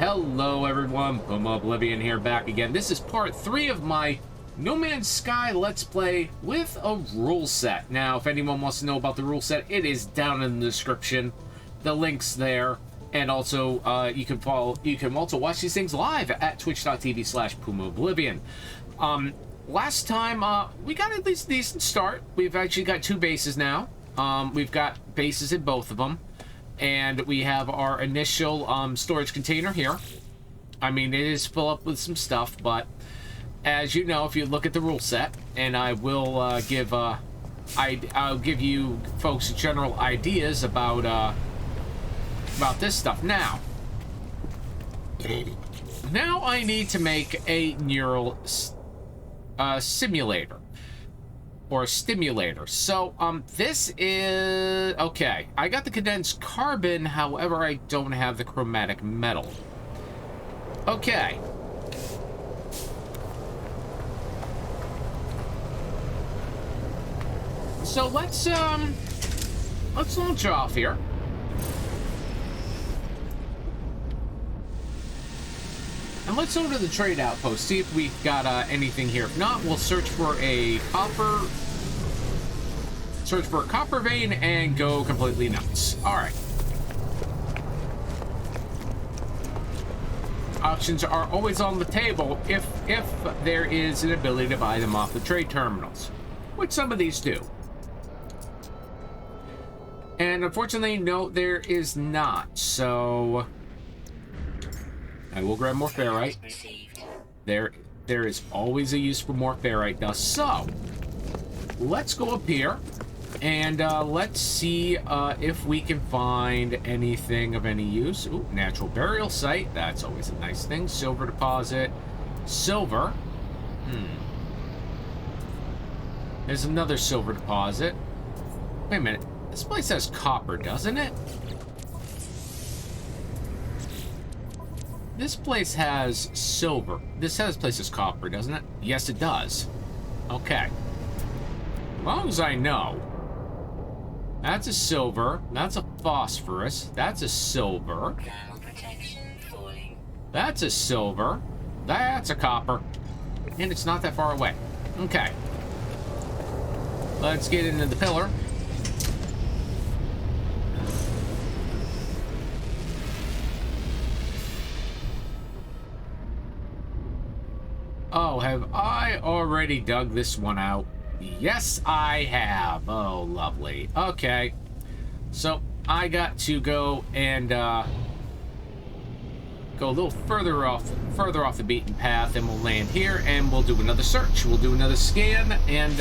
Hello everyone, Puma Oblivion here, back again. This is part 3 of my No Man's Sky Let's Play with a rule set. Now, if anyone wants to know about the rule set, it is down in the description. The link's there. And also, you can also watch these things live at twitch.tv/PumaOblivion. Last time, we got at least a decent start. We've actually got 2 bases now. We've got bases in both of them. And we have our initial storage container here. I mean, it is full up with some stuff, but as you know, if you look at the rule set, and I will I'll give you folks general ideas about this stuff. Now I need to make a neural simulator. Or a stimulator. So, this is... Okay, I got the condensed carbon, however, I don't have the chromatic metal. Okay. So, let's launch off here. And let's go to the trade outpost, see if we've got anything here. If not, we'll search for a copper vein and go completely nuts. Alright. Options are always on the table if there is an ability to buy them off the trade terminals, which some of these do. And unfortunately, no, there is not. So I will grab more ferrite. There is always a use for more ferrite dust. So let's go up here and let's see if we can find anything of any use. Ooh, natural burial site. That's always a nice thing. Silver deposit. Silver. There's another silver deposit. Wait a minute. This place has copper, doesn't it? This place has silver. This place has copper, doesn't it? Yes, it does. Okay. As long as I know. That's a silver. That's a phosphorus. That's a silver. That's a silver. That's a copper. And it's not that far away. Okay. Let's get into the pillar. Oh, have I already dug this one out? Yes, I have. Oh, lovely. Okay. So, I got to go and, go a little further off the beaten path, and we'll land here, and we'll do another search. We'll do another scan, and,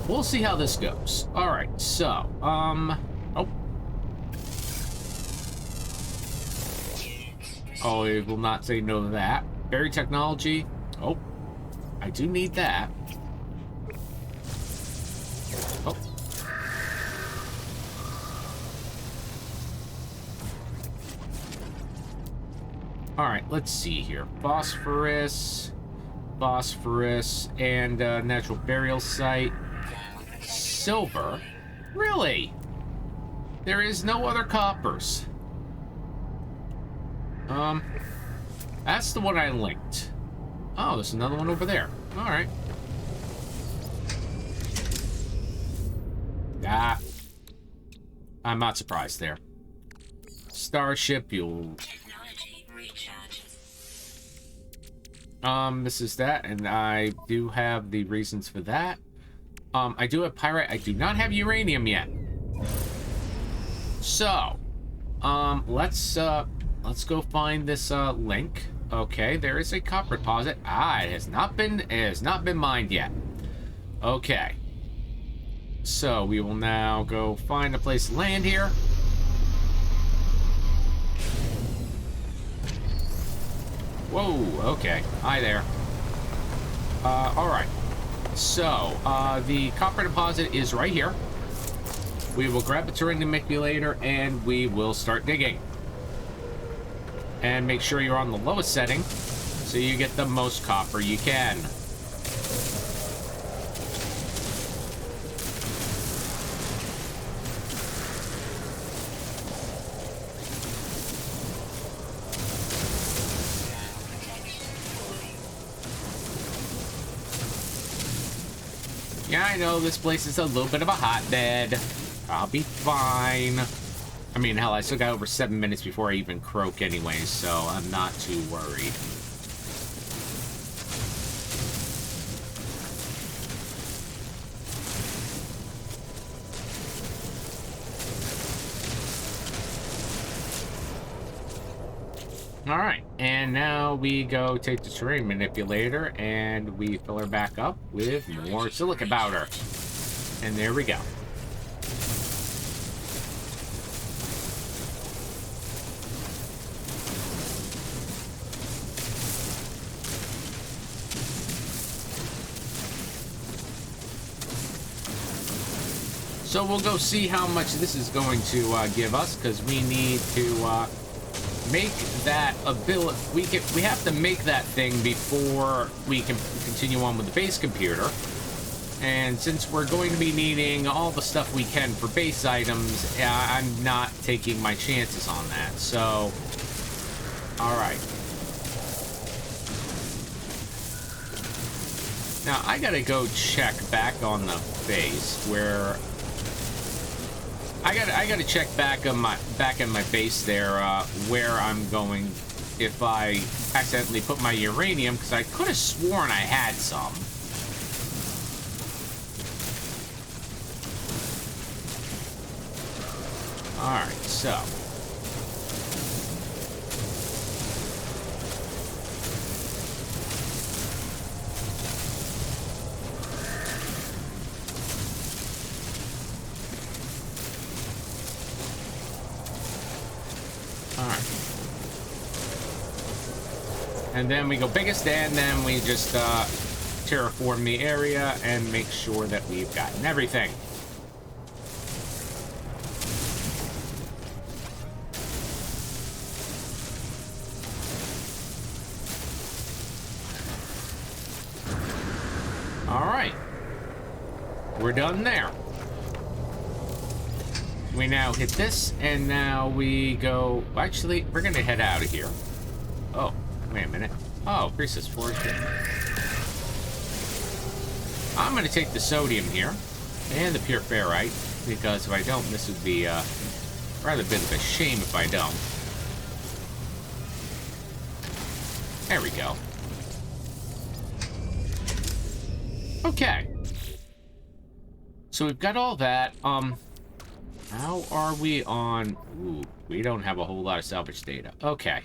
we'll see how this goes. Alright, so, Oh, it will not say no to that. Berry technology. Oh, I do need that. Oh. All right, let's see here. Phosphorus, and natural burial site. Silver. Really? There is no other coppers. That's the one I linked. Oh, there's another one over there. All right. Ah. I'm not surprised there. Starship, you'll... This is that, and I do have the reasons for that. I do have pyrite. I do not have uranium yet. So, let's go find this link. Okay, there is a copper deposit. Ah, it has not been mined yet. Okay. So we will now go find a place to land here. Whoa, okay. Hi there. Alright. So, the copper deposit is right here. We will grab the terrain manipulator and we will start digging. And make sure you're on the lowest setting so you get the most copper you can. Yeah, I know this place is a little bit of a hotbed. I'll be fine. I mean, hell, I still got over 7 minutes before I even croak anyway, so I'm not too worried. Alright, and now we go take the terrain manipulator and we fill her back up with more silica powder. And there we go. So we'll go see how much this is going to give us, because we need to make that ability. We have to make that thing before we can continue on with the base computer. And since we're going to be needing all the stuff we can for base items, I'm not taking my chances on that. So, all right. Now I gotta go check back on the base where. I gotta check back in my base there where I'm going if I accidentally put my uranium, because I could have sworn I had some. All right, so. And then we go biggest, and then we just terraform the area and make sure that we've gotten everything. All right. We're done there. We now hit this, and now we go... Actually, we're going to head out of here. Oh. Wait a minute. Oh, Priestess Forge. I'm going to take the sodium here and the pure ferrite, because if I don't, this would be rather a bit of a shame if I don't. There we go. Okay. So we've got all that. How are we on... Ooh, we don't have a whole lot of salvage data. Okay.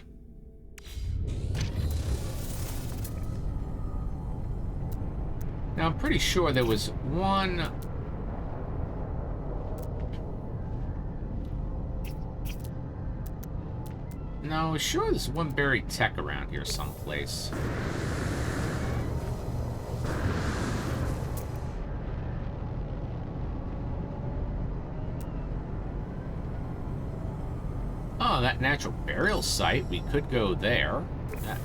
Now, I'm pretty sure there was one... No, sure there's one buried tech around here someplace. Oh, that natural burial site. We could go there.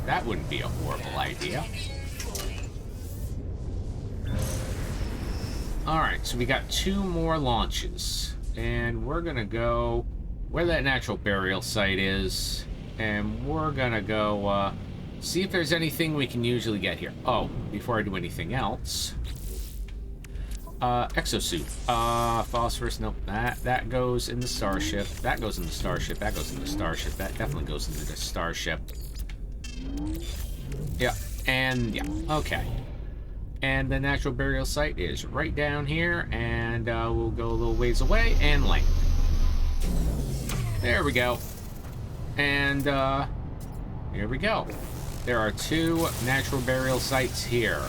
That wouldn't be a horrible idea. Alright, so we got 2 more launches. And we're gonna go where that natural burial site is. And we're gonna go see if there's anything we can usually get here. Oh, before I do anything else. Exosuit. Phosphorus, nope. That goes in the starship. That goes in the starship. That goes in the starship. That definitely goes into the starship. Yeah, and yeah, okay. And the natural burial site is right down here, and we'll go a little ways away and land. There we go. And here we go. There are 2 natural burial sites here.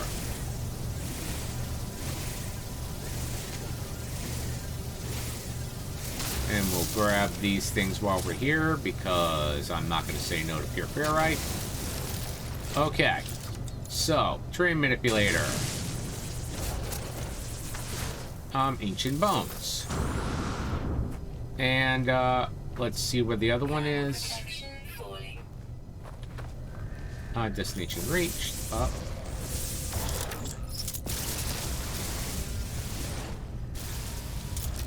And we'll grab these things while we're here, because I'm not going to say no to pure ferrite. Okay. So, terrain manipulator. Ancient bones. And, let's see where the other one is. Destination reached. Up.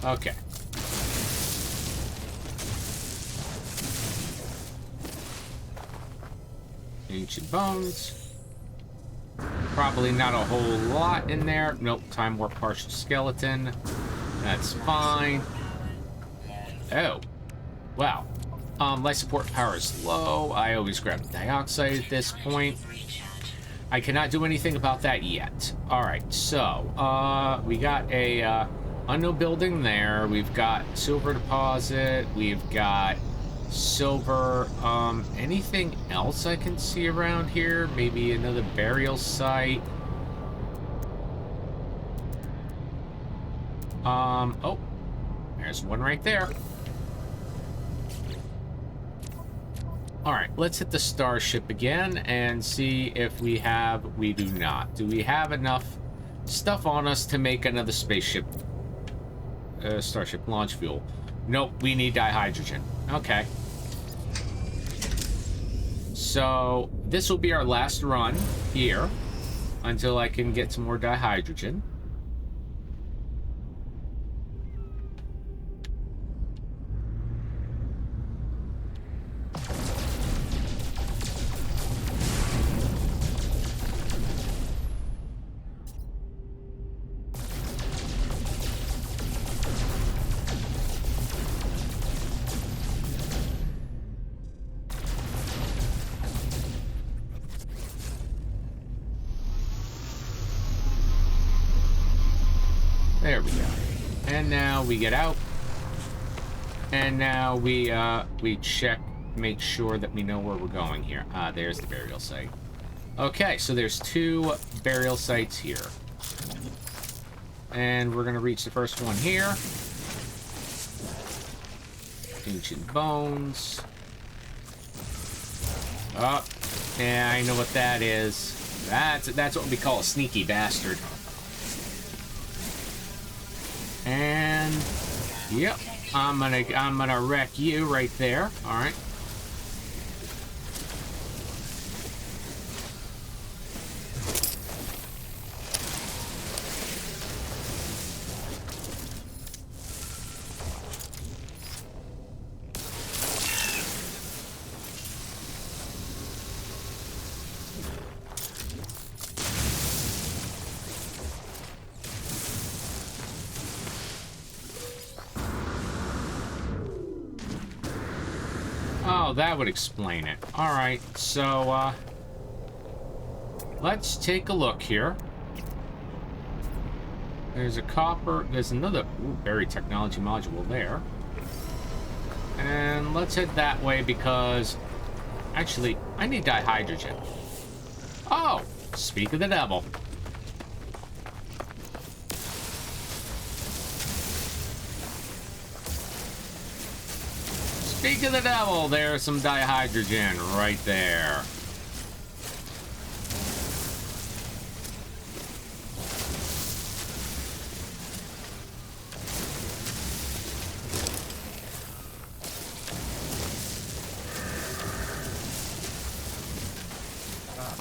Okay. Ancient bones. probably not a whole lot in there. Nope, time warp partial skeleton. That's fine. Oh, wow. Life support power is low. I always grab dioxide at this point. I cannot do anything about that yet. All right, so we got a unknown building there. We've got silver deposit. We've got silver. Anything else I can see around here? Maybe another burial site. Oh, there's one right there. All right, let's hit the starship again and see if we have. We do not. Do we have enough stuff on us to make another spaceship? Starship launch fuel. Nope, we need dihydrogen. Okay. So this will be our last run here until I can get some more dihydrogen. There we go. And now we get out. And now we check, make sure that we know where we're going here. Ah, there's the burial site. Okay, so there's 2 burial sites here. And we're gonna reach the first one here. Ancient bones. Oh, yeah, I know what that is. That's what we call a sneaky bastard. And yep, I'm gonna wreck you right there. All right. Oh, that would explain it. All right, so let's take a look here. There's a copper. There's another buried technology module there. And let's head that way because actually I need dihydrogen. Oh, speak of the devil. Speak of the devil, there's some dihydrogen right there.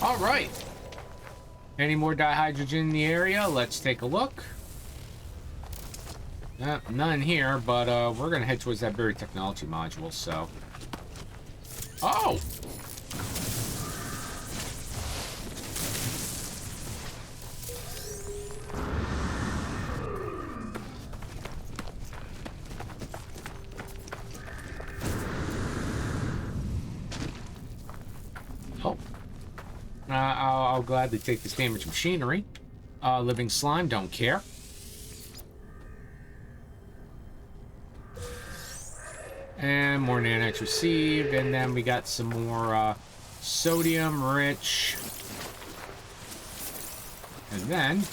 All right. Any more dihydrogen in the area? Let's take a look. None here, but we're gonna head towards that buried technology module, so. Oh! Oh. I'll gladly take this damaged machinery. Living slime, don't care. And more nanites received, and then we got some more sodium rich. And then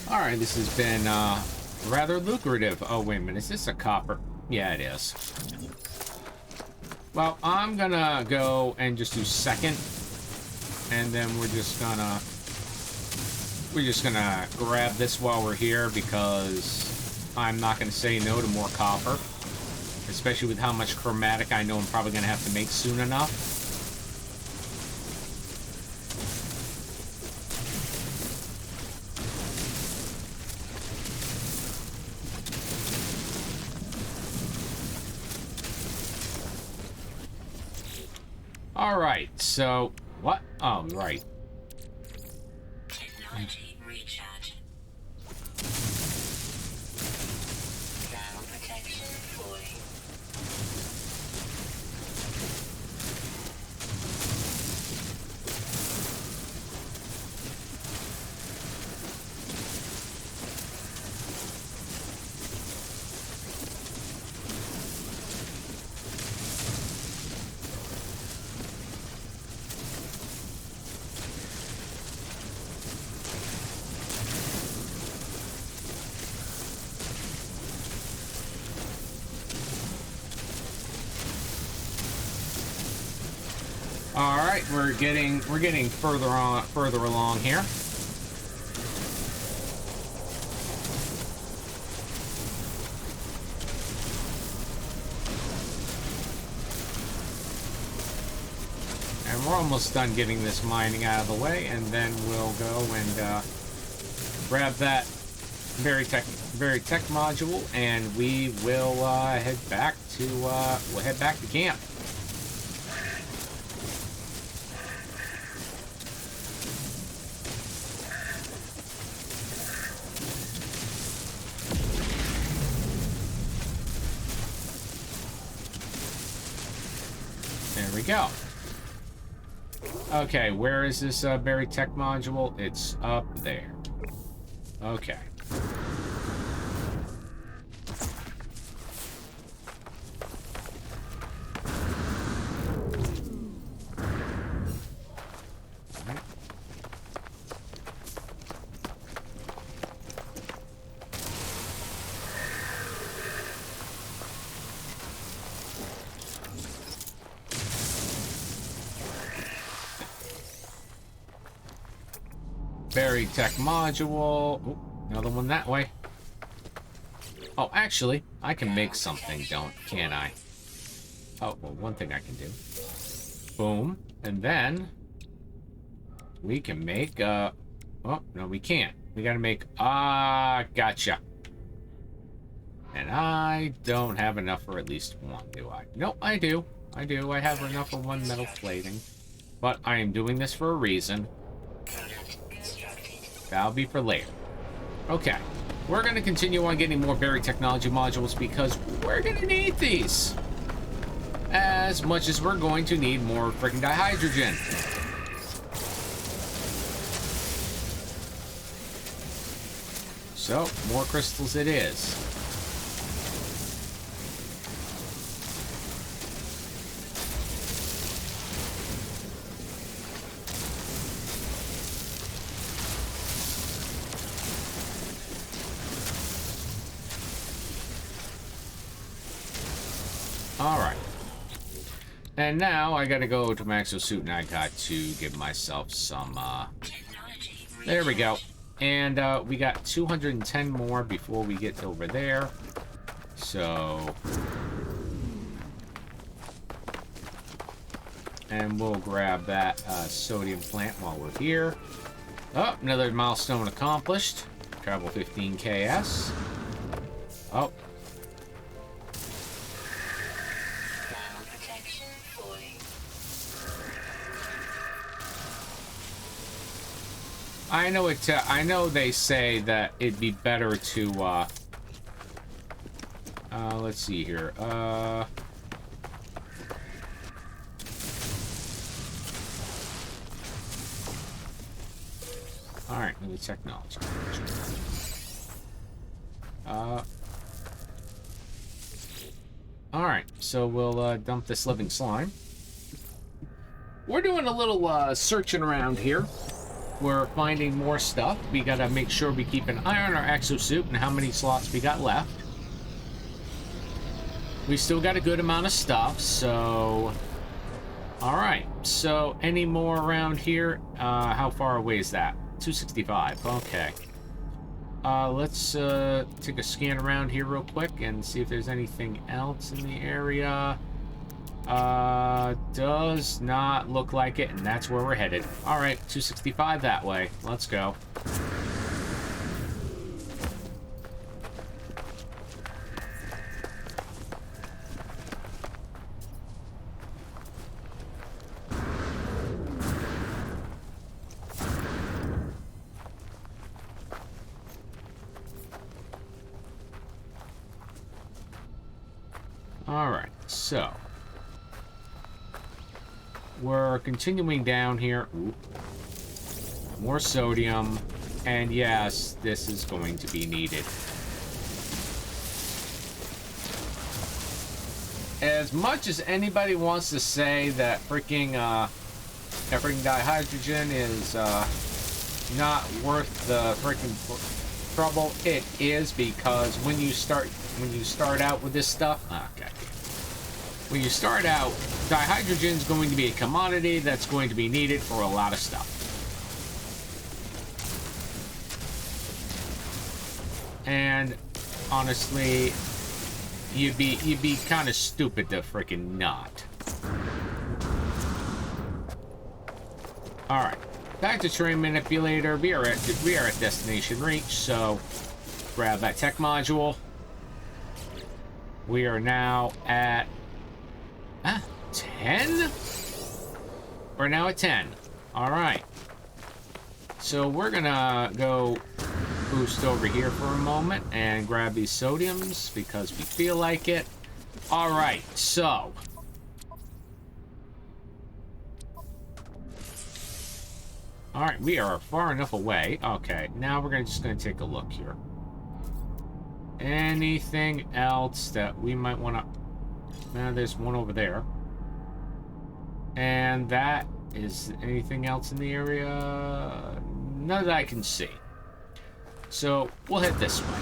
all right, this has been rather lucrative. Oh, wait a minute. Is this a copper? Yeah, it is. Well, I'm gonna go and just do second. And then we're just gonna grab this while we're here, because I'm not gonna say no to more copper. Especially with how much chromatic I know I'm probably gonna have to make soon enough. Alright, so... What? Oh, right. Technology recharge. Down protection fully. Alright, we're getting further along here. And we're almost done getting this mining out of the way, and then we'll go and grab that very tech module, and we will head back to camp. There we go. Okay, where is this buried tech module? It's up there. Okay. Buried tech module. Ooh, another one that way. Oh, actually, I can make something, can't I? Oh, well, one thing I can do. Boom. And then we can make, oh, no, we can't. We gotta make, gotcha. And I don't have enough for at least one, do I? Nope, I do. I do. I have enough for one metal plating. But I am doing this for a reason. That'll be for later. Okay. We're going to continue on getting more buried technology modules, because we're going to need these. As much as we're going to need more freaking dihydrogen. So, more crystals it is. Alright. And now I gotta go to my exosuit, and I got to give myself some, there we go. And, we got 210 more before we get over there. So... And we'll grab that, sodium plant while we're here. Oh, another milestone accomplished. Travel 15 KS. Oh. I know it. I know they say that it'd be better to. Let's see here. All right, new technology. All right, so we'll dump this living slime. We're doing a little searching around here. we're finding more stuff. We gotta make sure we keep an eye on our exosuit and how many slots we got left. We still got a good amount of stuff, so... Alright, so any more around here? How far away is that? 265, okay. Let's take a scan around here real quick and see if there's anything else in the area. Does not look like it, and that's where we're headed. Alright, 265 that way. Let's go. Alright, so... we're continuing down here. Ooh. More sodium. And yes, this is going to be needed. As much as anybody wants to say that freaking dihydrogen is not worth the freaking trouble, it is, because when you start out with this stuff, when you start out, dihydrogen is going to be a commodity that's going to be needed for a lot of stuff. And honestly, you'd be kind of stupid to freaking not. All right, back to terrain manipulator. We are at destination reach. So grab that tech module. We are now at 10? We're now at 10. All right. So we're gonna go boost over here for a moment and grab these sodiums because we feel like it. All right, so. All right, we are far enough away. Okay, now we're just gonna take a look here. Anything else that we might want to... Now there's one over there. And that is anything else in the area? None that I can see. So we'll head this way.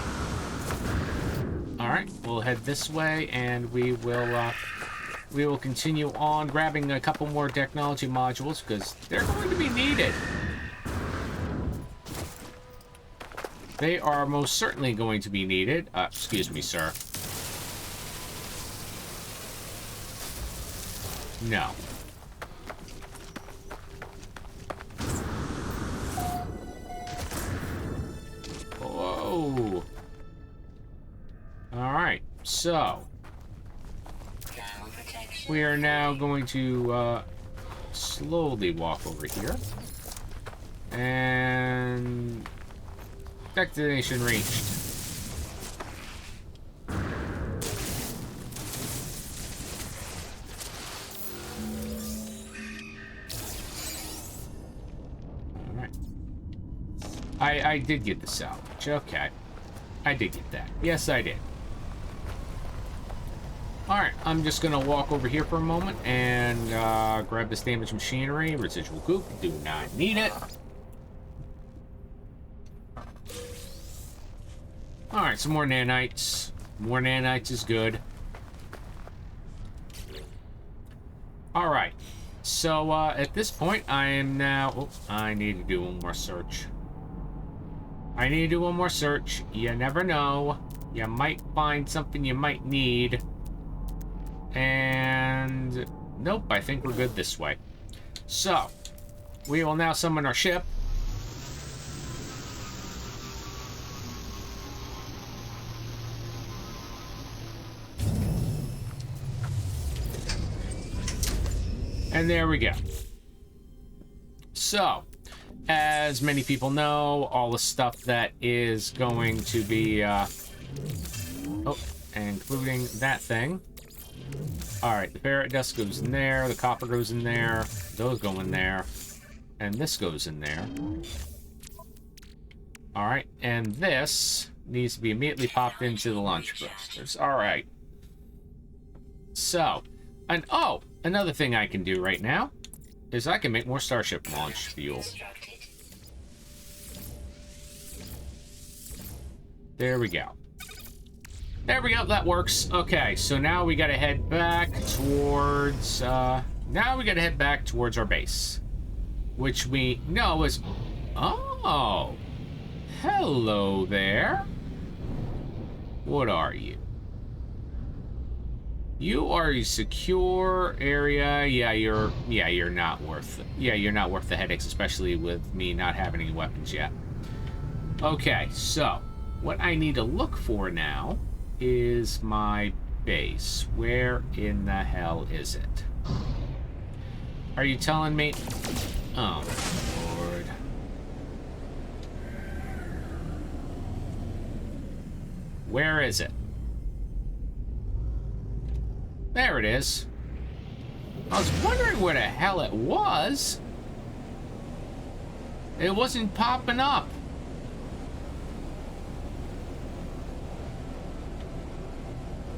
All right, we'll head this way, and we will continue on grabbing a couple more technology modules because they're going to be needed. They are most certainly going to be needed. Excuse me, sir. No. Whoa. All right, so we are now going to slowly walk over here. And destination reached. I did get the salvage. Okay. I did get that. Yes, I did. Alright, I'm just going to walk over here for a moment and grab this damaged machinery. Residual goop. Do not need it. Alright, some more nanites. More nanites is good. Alright. So, at this point, I am now... Oh, I need to do one more search. I need to do one more search. You never know. You might find something you might need. And... Nope, I think we're good this way. So, we will now summon our ship. And there we go. So, as many people know, all the stuff that is going to be, including that thing. Alright, the ferret dust goes in there, the copper goes in there, those go in there, and this goes in there. Alright, and this needs to be immediately popped into the launch boosters. Alright. So, and oh, another thing I can do right now is I can make more Starship launch fuel. There we go. There we go, that works. Okay, so now we gotta head back towards, now we gotta head back towards our base. Which we know is... Oh! Hello there. What are you? You are a secure area. You're not worth it. Yeah, you're not worth the headaches, especially with me not having any weapons yet. Okay, so what I need to look for now is my base. Where in the hell is it? Are you telling me? Oh, Lord. Where is it? There it is. I was wondering where the hell it was. It wasn't popping up.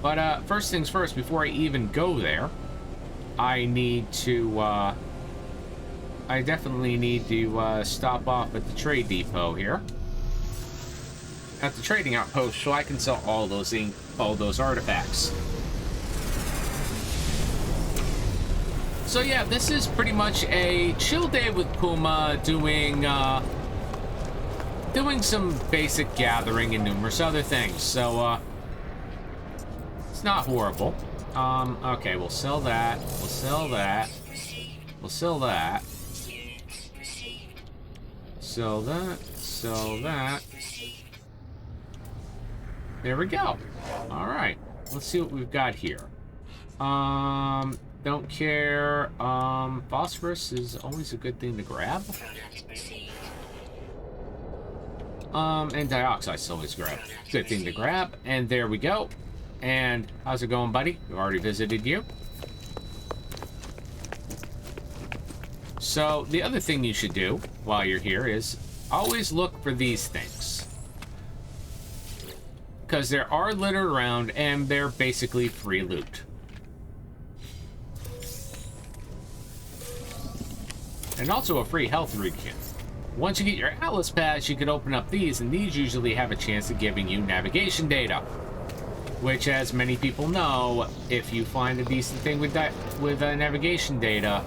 But first things first, before I even go there, I need to, I definitely need to stop off at the trade depot here. At the trading outpost, so I can sell all those artifacts. So yeah, this is pretty much a chill day with Puma, doing some basic gathering and numerous other things. So it's not horrible. Okay, we'll sell that. We'll sell that. We'll sell that. Sell that. Sell that. There we go. All right. Let's see what we've got here. Don't care. Phosphorus is always a good thing to grab. And dioxide's always good thing to grab. And there we go. And how's it going, buddy? We've already visited you. So the other thing you should do while you're here is always look for these things. Because there are littered around, and they're basically free loot. And also a free health regen. Once you get your Atlas Pass, you can open up these, and these usually have a chance of giving you navigation data. Which, as many people know, if you find a decent thing with navigation data,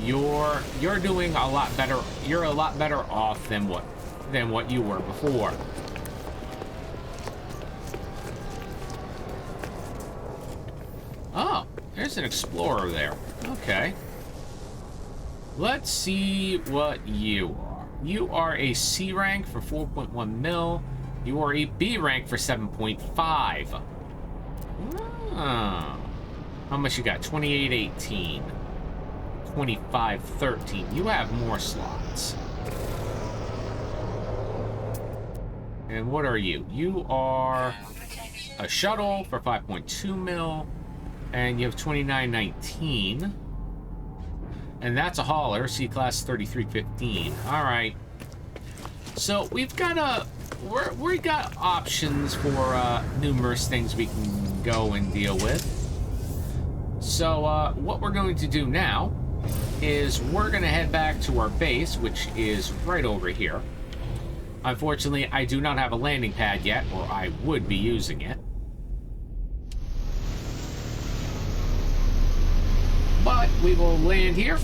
you're doing a lot better. You're a lot better off than what you were before. Oh, there's an explorer there. Okay. Let's see what you are. You are a C rank for 4.1 mil. You are a B rank for 7.5. Ah. How much you got? 2818. 2513. You have more slots. And what are you? You are a shuttle for 5.2 mil. And you have 2919. And that's a hauler, C-Class 3315. Alright. So we've got we got options for numerous things we can go and deal with. So what we're going to do now is we're going to head back to our base, which is right over here. Unfortunately, I do not have a landing pad yet, or I would be using it. But we will land here.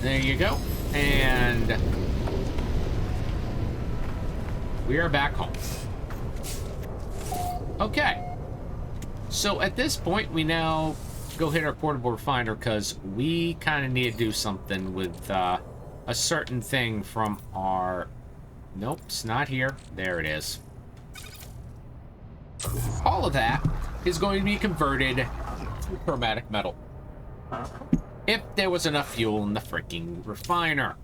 There you go. And we are back home. Okay. So at this point, we now go hit our portable refiner because we kind of need to do something with a certain thing from our... Nope, it's not here. There it is. All of that is going to be converted to chromatic metal. If there was enough fuel in the freaking refiner.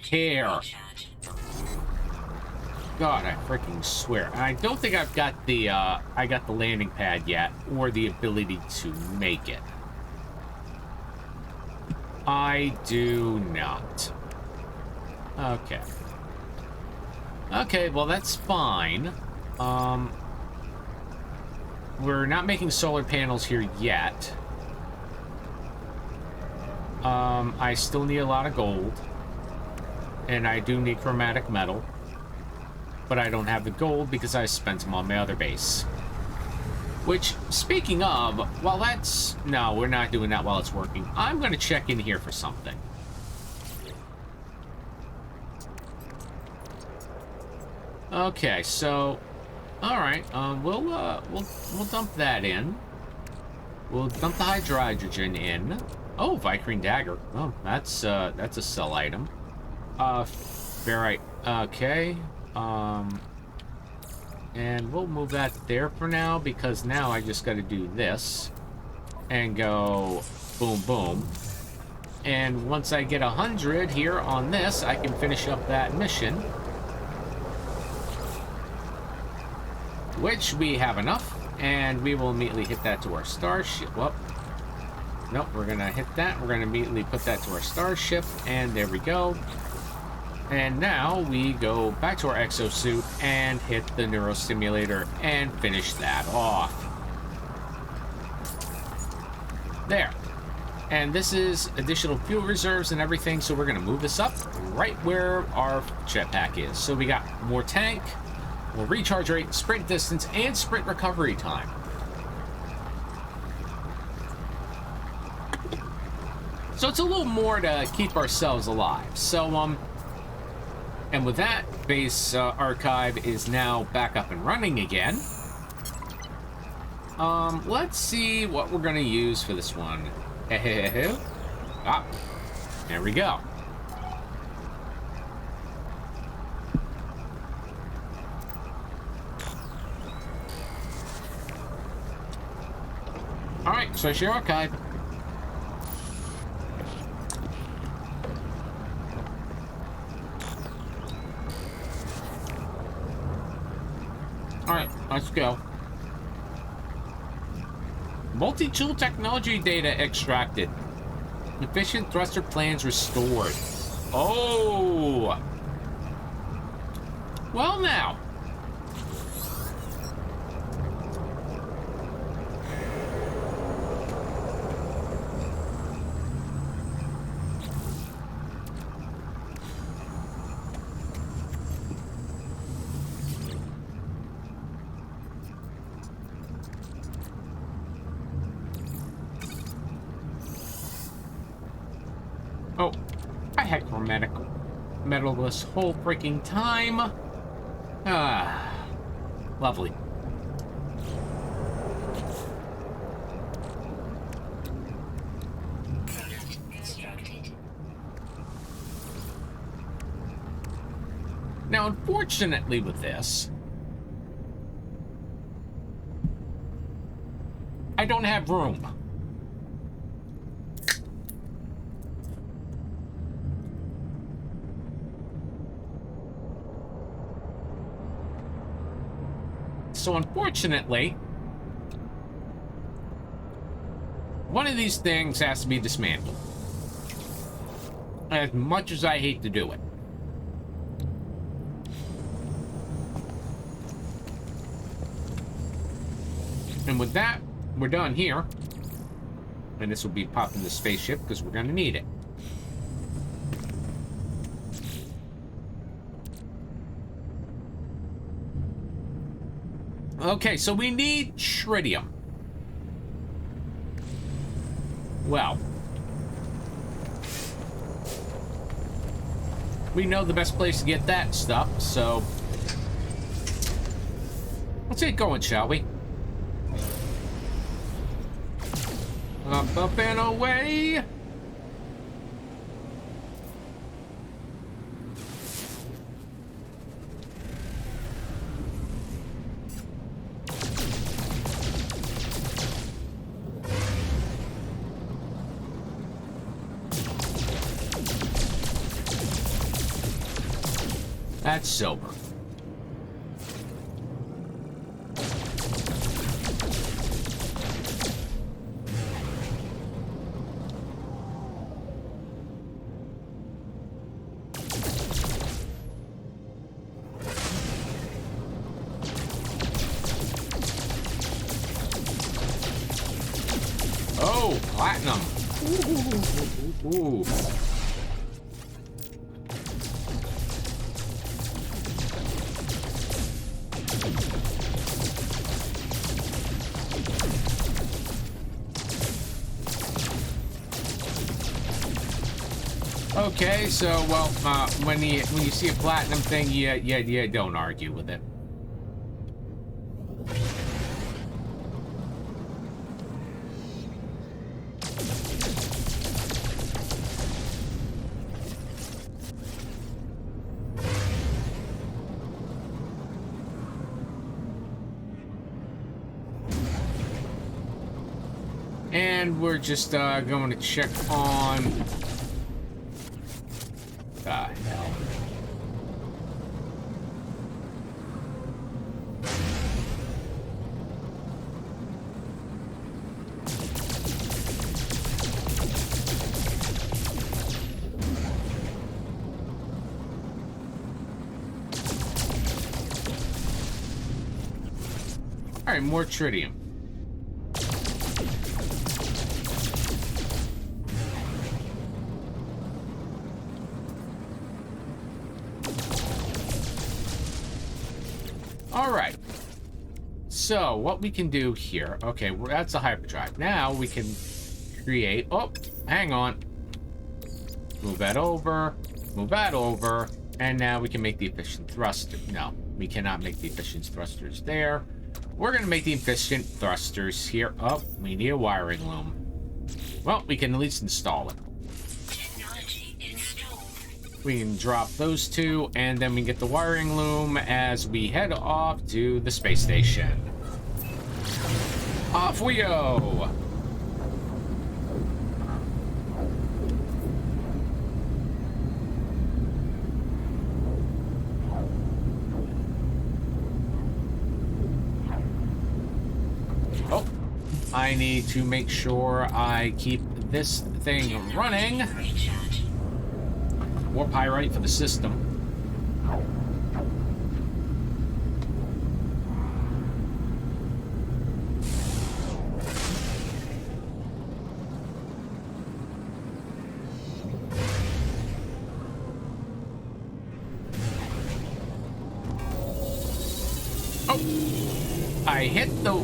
Here. God, I freaking swear. And I don't think I've got the, I got the landing pad yet, or the ability to make it. I do not. Okay. Okay, well, that's fine. We're not making solar panels here yet. I still need a lot of gold. And I do need chromatic metal. but I don't have the gold because I spent them on my other base. Which, speaking of, while that's... No, we're not doing that while it's working. I'm going to check in here for something. Okay, so... Alright, we'll dump that in. We'll dump the hydrogen in. Oh, Vikrine dagger. Oh, that's a sell item. Ferrite. Okay. And we'll move that there for now, because now I just got to do this and go boom, boom. And once I get 100 here on this, I can finish up that mission, which we have enough, and we will immediately hit that to our starship. Well, nope, we're gonna hit that. We're gonna immediately put that to our starship, and there we go. And now we go back to our exosuit and hit the neurostimulator and finish that off. There. And this is additional fuel reserves and everything, so we're going to move this up right where our jetpack is. So we got more tank, more recharge rate, sprint distance, and sprint recovery time. So it's a little more to keep ourselves alive. So, and with that, base archive is now back up and running again. Let's see what we're gonna use for this one. Ah, there we go. All right, so share archive. Alright, let's go. Multi-tool technology data extracted. Efficient thruster plans restored. Oh! Well now. Oh, I heck for metal this whole freaking time. Ah, lovely. Product constructed. Now, unfortunately with this, I don't have room. So unfortunately, one of these things has to be dismantled. As much as I hate to do it. And with that, we're done here. And this will be popping the spaceship because we're going to need it. Okay, so we need tritium. Well, we know the best place to get that stuff, so let's get going, shall we? Up and away! That's sober. Oh, platinum. Ooh. Okay, so well, when you see a platinum thing, you don't argue with it. And we're just going to check on the hell. All right, more tritium. All right. So what we can do here, okay, that's a hyperdrive. Now we can create, oh, hang on. Move that over, and now we can make the efficient thruster. No, we cannot make the efficient thrusters there. We're gonna make the efficient thrusters here. Oh, we need a wiring loom. Well, we can at least install it. Technology installed. We can drop those two, and then we get the wiring loom as we head off to the space station. Off we go! Oh, I need to make sure I keep this thing running. Recharge. More pyrite for the system. Oh,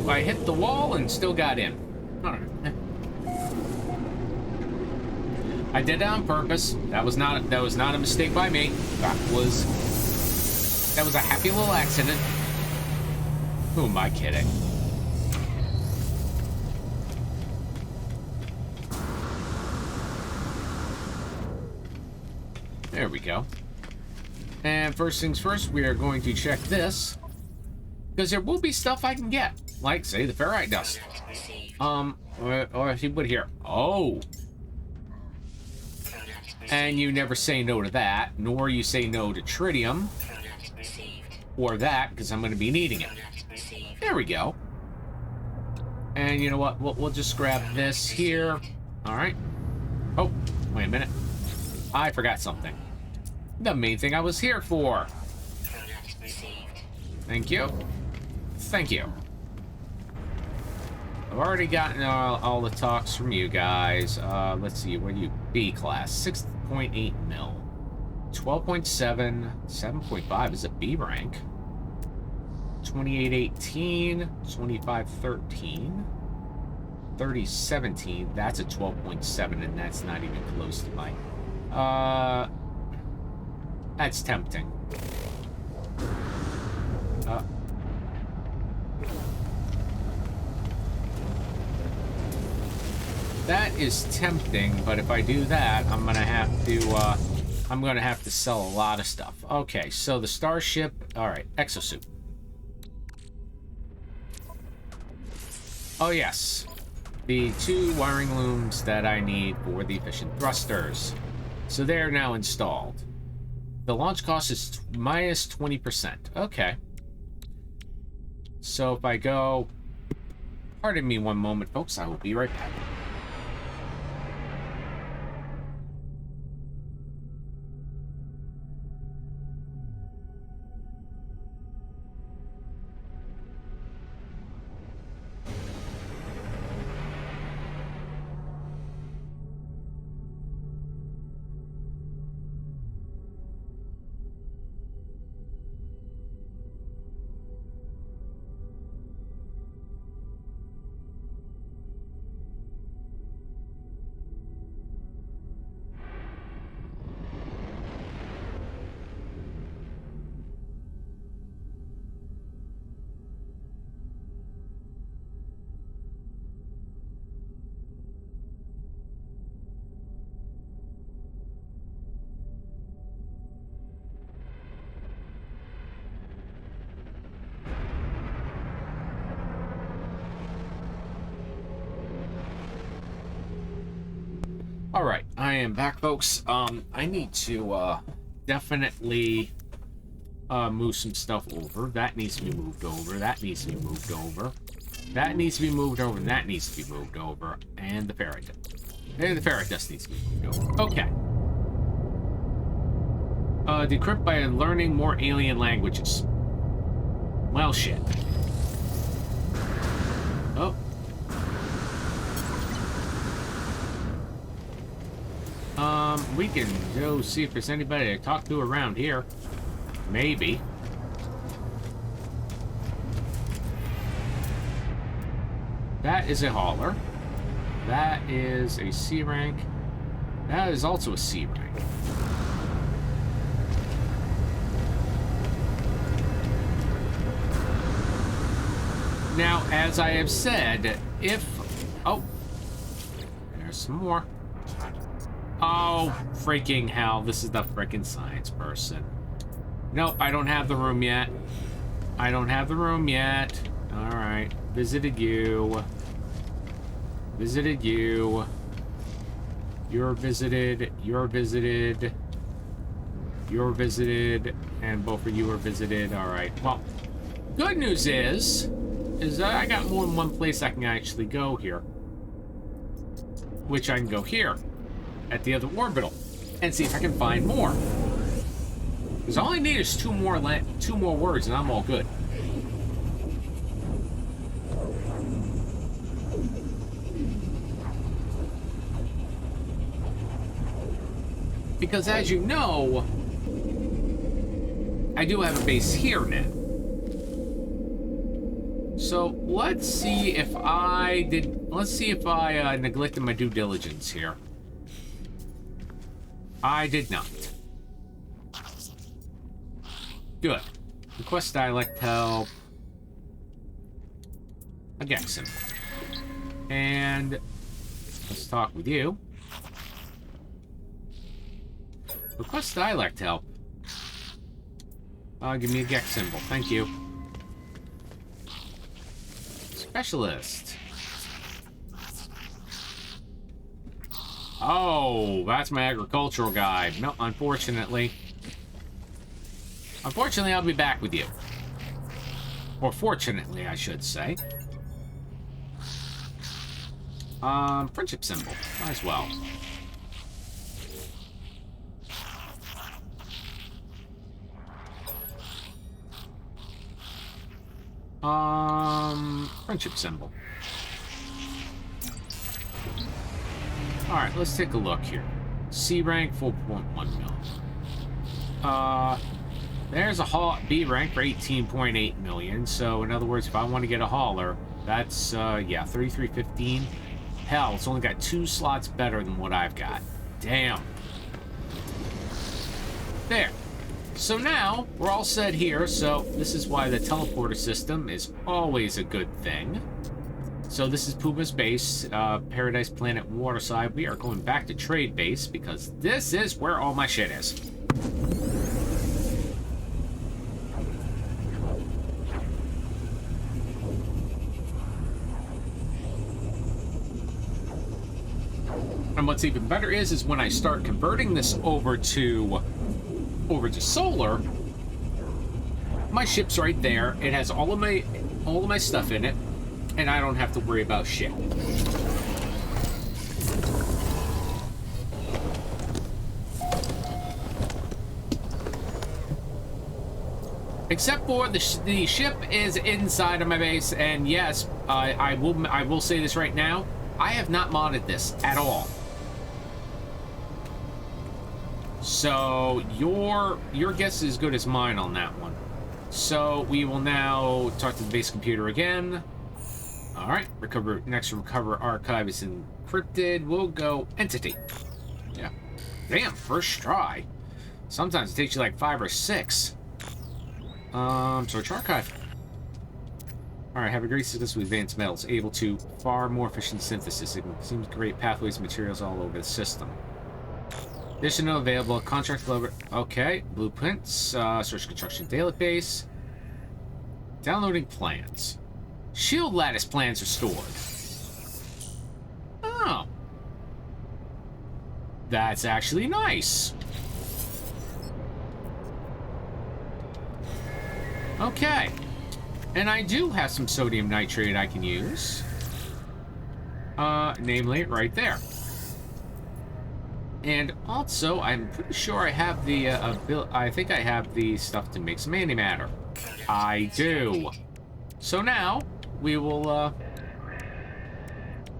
I hit the wall and still got in. All right. I did it on purpose. That was not a mistake by me. That was a happy little accident. Who am I kidding? There we go. And first things first, we are going to check this. Because there will be stuff I can get. Like, say, the ferrite dust. Or if you would here. Oh! And you never say no to that, nor you say no to tritium. Or that, because I'm going to be needing it. There we go. And you know what? We'll just grab this here. Alright. Oh, wait a minute. I forgot something. The main thing I was here for. Thank you. Thank you. I've already gotten all the talks from you guys. Let's see, what are you? B class, 6.8 mil. 12.7, 7.5 is a B rank. 2818, 2513, 3017, that's a 12.7, and that's not even close to my... That's tempting. That is tempting, but if I do that, I'm gonna have to sell a lot of stuff. Okay, so the starship, all right, exosuit. Oh yes, the 2 wiring looms that I need for the efficient thrusters. So they're now installed. The launch cost is minus 20%. Okay. So if I go, pardon me one moment, folks, I will be right back. All right, I am back, folks. I need to definitely move some stuff over. That needs to be moved over. That needs to be moved over. That needs to be moved over. And that needs to be moved over. And the ferret dust. And the ferret dust needs to be moved over. Okay. Decrypt by learning more alien languages. Well, shit. Oh. We can go see if there's anybody to talk to around here. Maybe. That is a hauler. That is a C rank. That is also a C rank. Now, as I have said, if... Oh. There's some more. Oh, freaking hell. This is the freaking science person. Nope, I don't have the room yet. I don't have the room yet. Alright. Visited you. Visited you. You're visited. You're visited. You're visited. And both of you are visited. Alright. Well, good news is I got more than one place I can actually go here. Which I can go here. At the other orbital. And see if I can find more. Because all I need is two more words and I'm all good. Because as you know, I do have a base here now. So let's see if I neglected my due diligence here. I did not. Good. Request dialect help. A gex symbol. And let's talk with you. Request dialect help. Give me a gex symbol. Thank you. Specialist. Oh, that's my agricultural guide. No, unfortunately. Unfortunately, I'll be back with you. Or fortunately, I should say. Friendship symbol. Might as well. Friendship symbol. Alright, let's take a look here. C rank, 4.1 million. There's a B rank for 18.8 million. So, in other words, if I want to get a hauler, that's, yeah, 3315. Hell, it's only got 2 slots better than what I've got. Damn. There. So now, we're all set here, so this is why the teleporter system is always a good thing. So this is Puma's base, Paradise Planet Waterside. We are going back to Trade Base, because this is where all my shit is. And what's even better is when I start converting this over to solar, my ship's right there. It has all of my stuff in it, and I don't have to worry about shit. Except for the ship is inside of my base, and yes, I will say this right now. I have not modded this at all. So your guess is as good as mine on that one. So we will now talk to the base computer again. All right, recover archive is encrypted. We'll go entity. Yeah, damn, first try. Sometimes it takes you like 5 or 6. Search archive. All right, have a great success with advanced metals, able to far more efficient synthesis. It seems great pathways, materials all over the system. Additional available contract level. Okay, blueprints. Search construction database. Downloading plans. Shield lattice plans are stored. Oh. That's actually nice. Okay. And I do have some sodium nitrate I can use. Namely, right there. And also, I'm pretty sure I have the, I think I have the stuff to make some antimatter. I do. So now, we will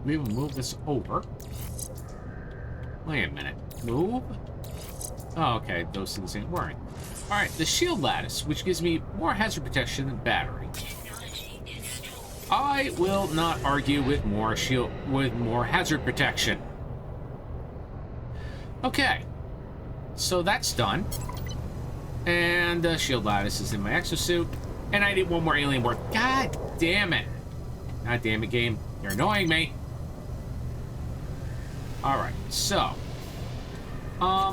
move this over. Wait a minute. Move? Oh, okay. Those things ain't working. Alright, the shield lattice, which gives me more hazard protection than battery. I will not argue with more hazard protection. Okay. So that's done. And the shield lattice is in my exosuit. And I need one more alien board. God damn it. God damn it, game. You're annoying me. Alright, so.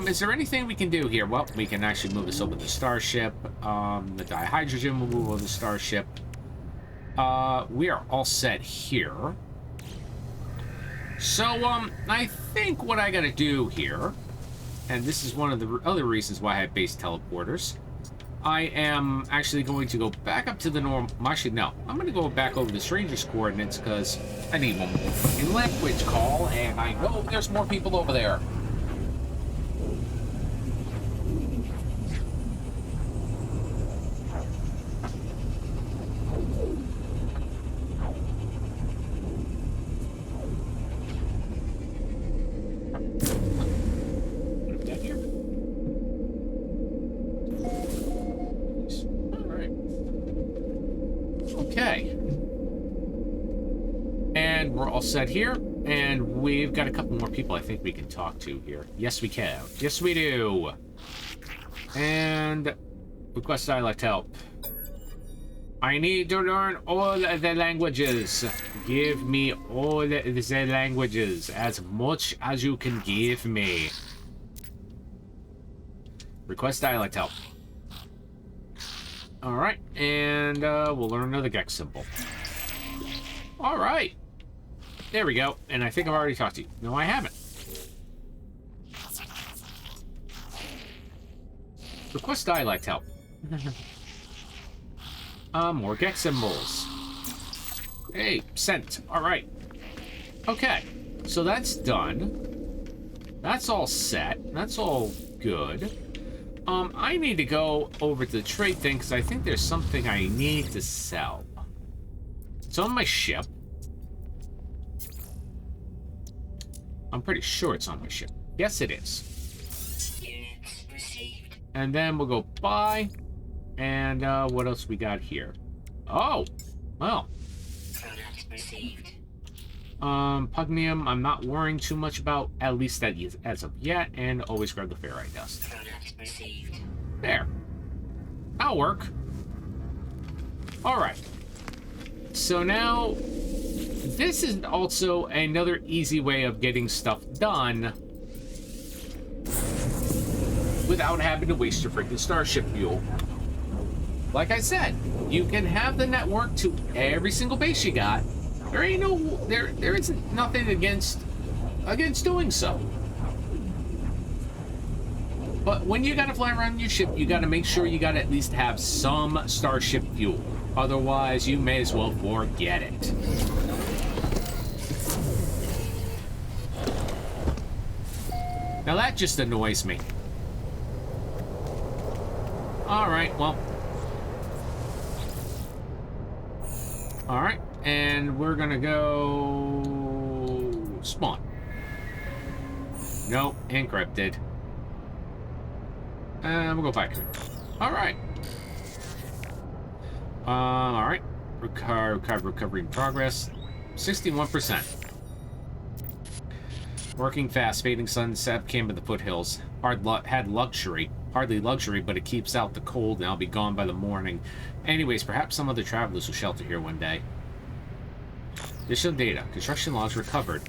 Is there anything we can do here? Well, we can actually move this over to the starship. The dihydrogen will move over the starship. We are all set here. So, I think what I gotta do here, and this is one of the other reasons why I have base teleporters, I am actually going to go back up to the normal. Actually, no. I'm going to go back over the stranger's coordinates because I need one more fucking language call, and I know there's more people over there. Okay. And we're all set here. And we've got a couple more people I think we can talk to here. Yes, we can. Yes, we do. And request dialect help. I need to learn all the languages. Give me all the languages. As much as you can give me. Request dialect help. Alright, and we'll learn another Gex symbol. Alright. There we go. And I think I've already talked to you. No, I haven't. Request dialect help. More Gex symbols. Hey, sent. Alright. Okay. So that's done. That's all set. That's all good. I need to go over to the trade thing because I think there's something I need to sell. It's on my ship. I'm pretty sure it's on my ship. Yes, it is. And then we'll go buy. And what else we got here? Oh, well. Pugnium, I'm not worrying too much about, at least that as of yet, and always grab the ferrite dust. There. That'll work. Alright. So now, this is also another easy way of getting stuff done without having to waste your freaking starship fuel. Like I said, you can have the network to every single base you got. There ain't no, there isn't nothing against doing so. But when you gotta fly around your ship, you gotta make sure you gotta at least have some starship fuel. Otherwise, you may as well forget it. Now that just annoys me. Alright, well. Alright, and we're gonna go... spawn. Nope, encrypted. And we'll go back. Alright. Alright. Recovery in progress. 61%. Working fast. Fading sunset came at the foothills. Had luxury. Hardly luxury, but it keeps out the cold and I'll be gone by the morning. Anyways, perhaps some other travelers will shelter here one day. Additional data. Construction logs recovered.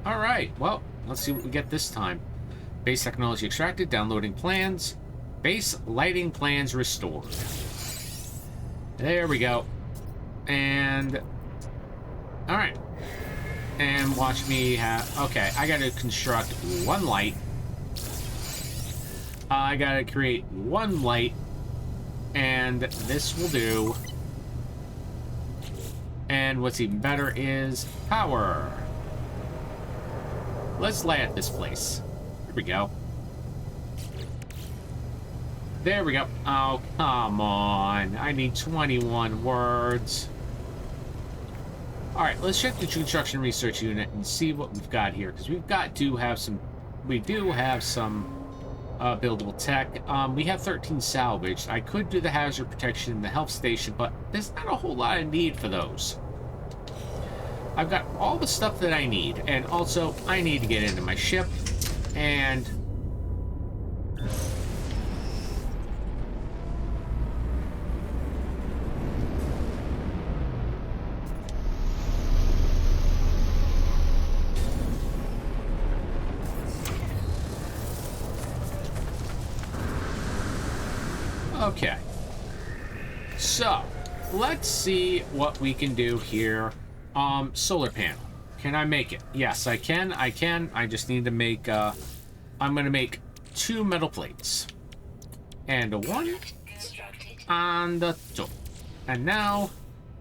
Alright, well, let's see what we get this time. Base technology extracted. Downloading plans. Base lighting plans restored. There we go. And... alright. And watch me have... okay, I gotta construct one light I gotta create one light, and this will do. And what's even better is power. Let's light at this place. Here we go. There we go. Oh, come on. I need 21 words. Alright, let's check the construction research unit and see what we've got here. Because we do have some buildable tech. We have 13 salvaged. I could do the hazard protection in the health station, but there's not a whole lot of need for those. I've got all the stuff that I need, and also I need to get into my ship, and okay. So, let's see what we can do here. Solar panel. Can I make it? Yes, I can. I just need to make, I'm gonna make 2 metal plates. And a 1 on the top. And now,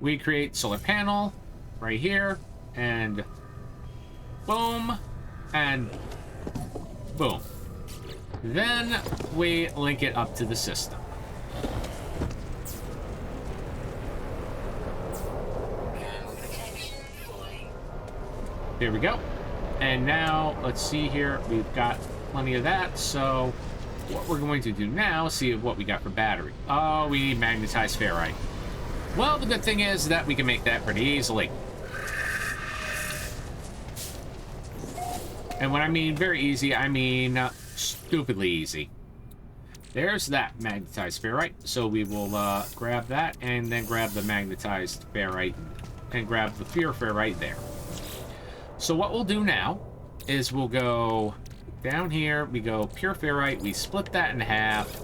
we create solar panel right here. And boom. And boom. Then, we link it up to the system. There we go. And now, let's see here. We've got plenty of that. So, what we're going to do now, see what we got for battery. Oh, we need magnetized ferrite. Well, the good thing is that we can make that pretty easily. And when I mean very easy, I mean stupidly easy. There's that magnetized ferrite. So we will grab that and then grab the magnetized ferrite and grab the pure ferrite there. So what we'll do now is we'll go down here, we go pure ferrite, we split that in half,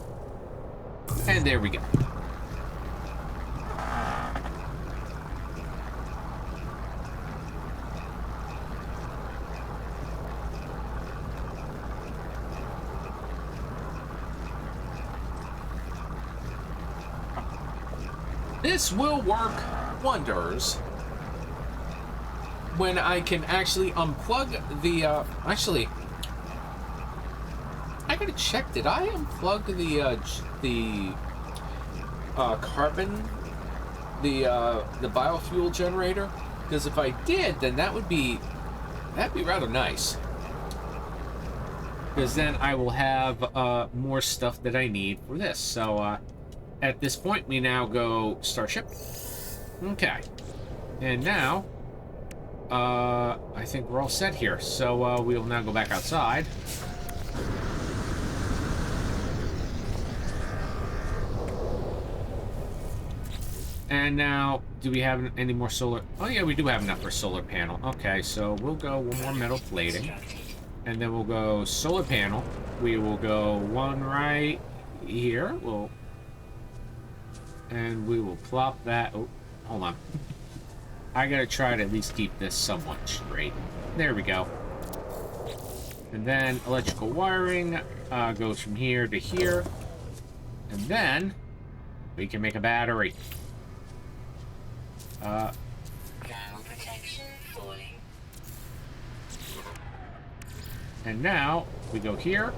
and there we go. This will work wonders when I can actually unplug the, actually, I gotta check, did I unplug the carbon, the biofuel generator? Because if I did, then that'd be rather nice. Because then I will have more stuff that I need for this. So, at this point, we now go Starship. Okay. And now, I think we're all set here. So, we'll now go back outside. And now, do we have any more solar? Oh, yeah, we do have enough for solar panel. Okay, so we'll go one more metal plating. And then we'll go solar panel. We will go one right here. And we will plop that. Oh, hold on. I gotta try to at least keep this somewhat straight. There we go. And then electrical wiring goes from here to here. And then we can make a battery. And now we go here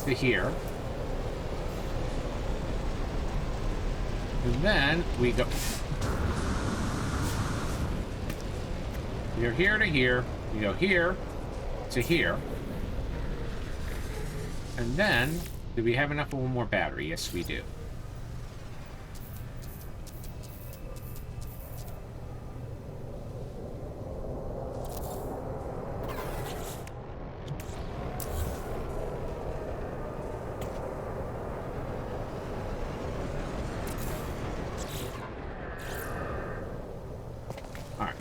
to here. And then we go. We go here to here. We go here to here. And then, do we have enough for one more battery? Yes, we do. Alright.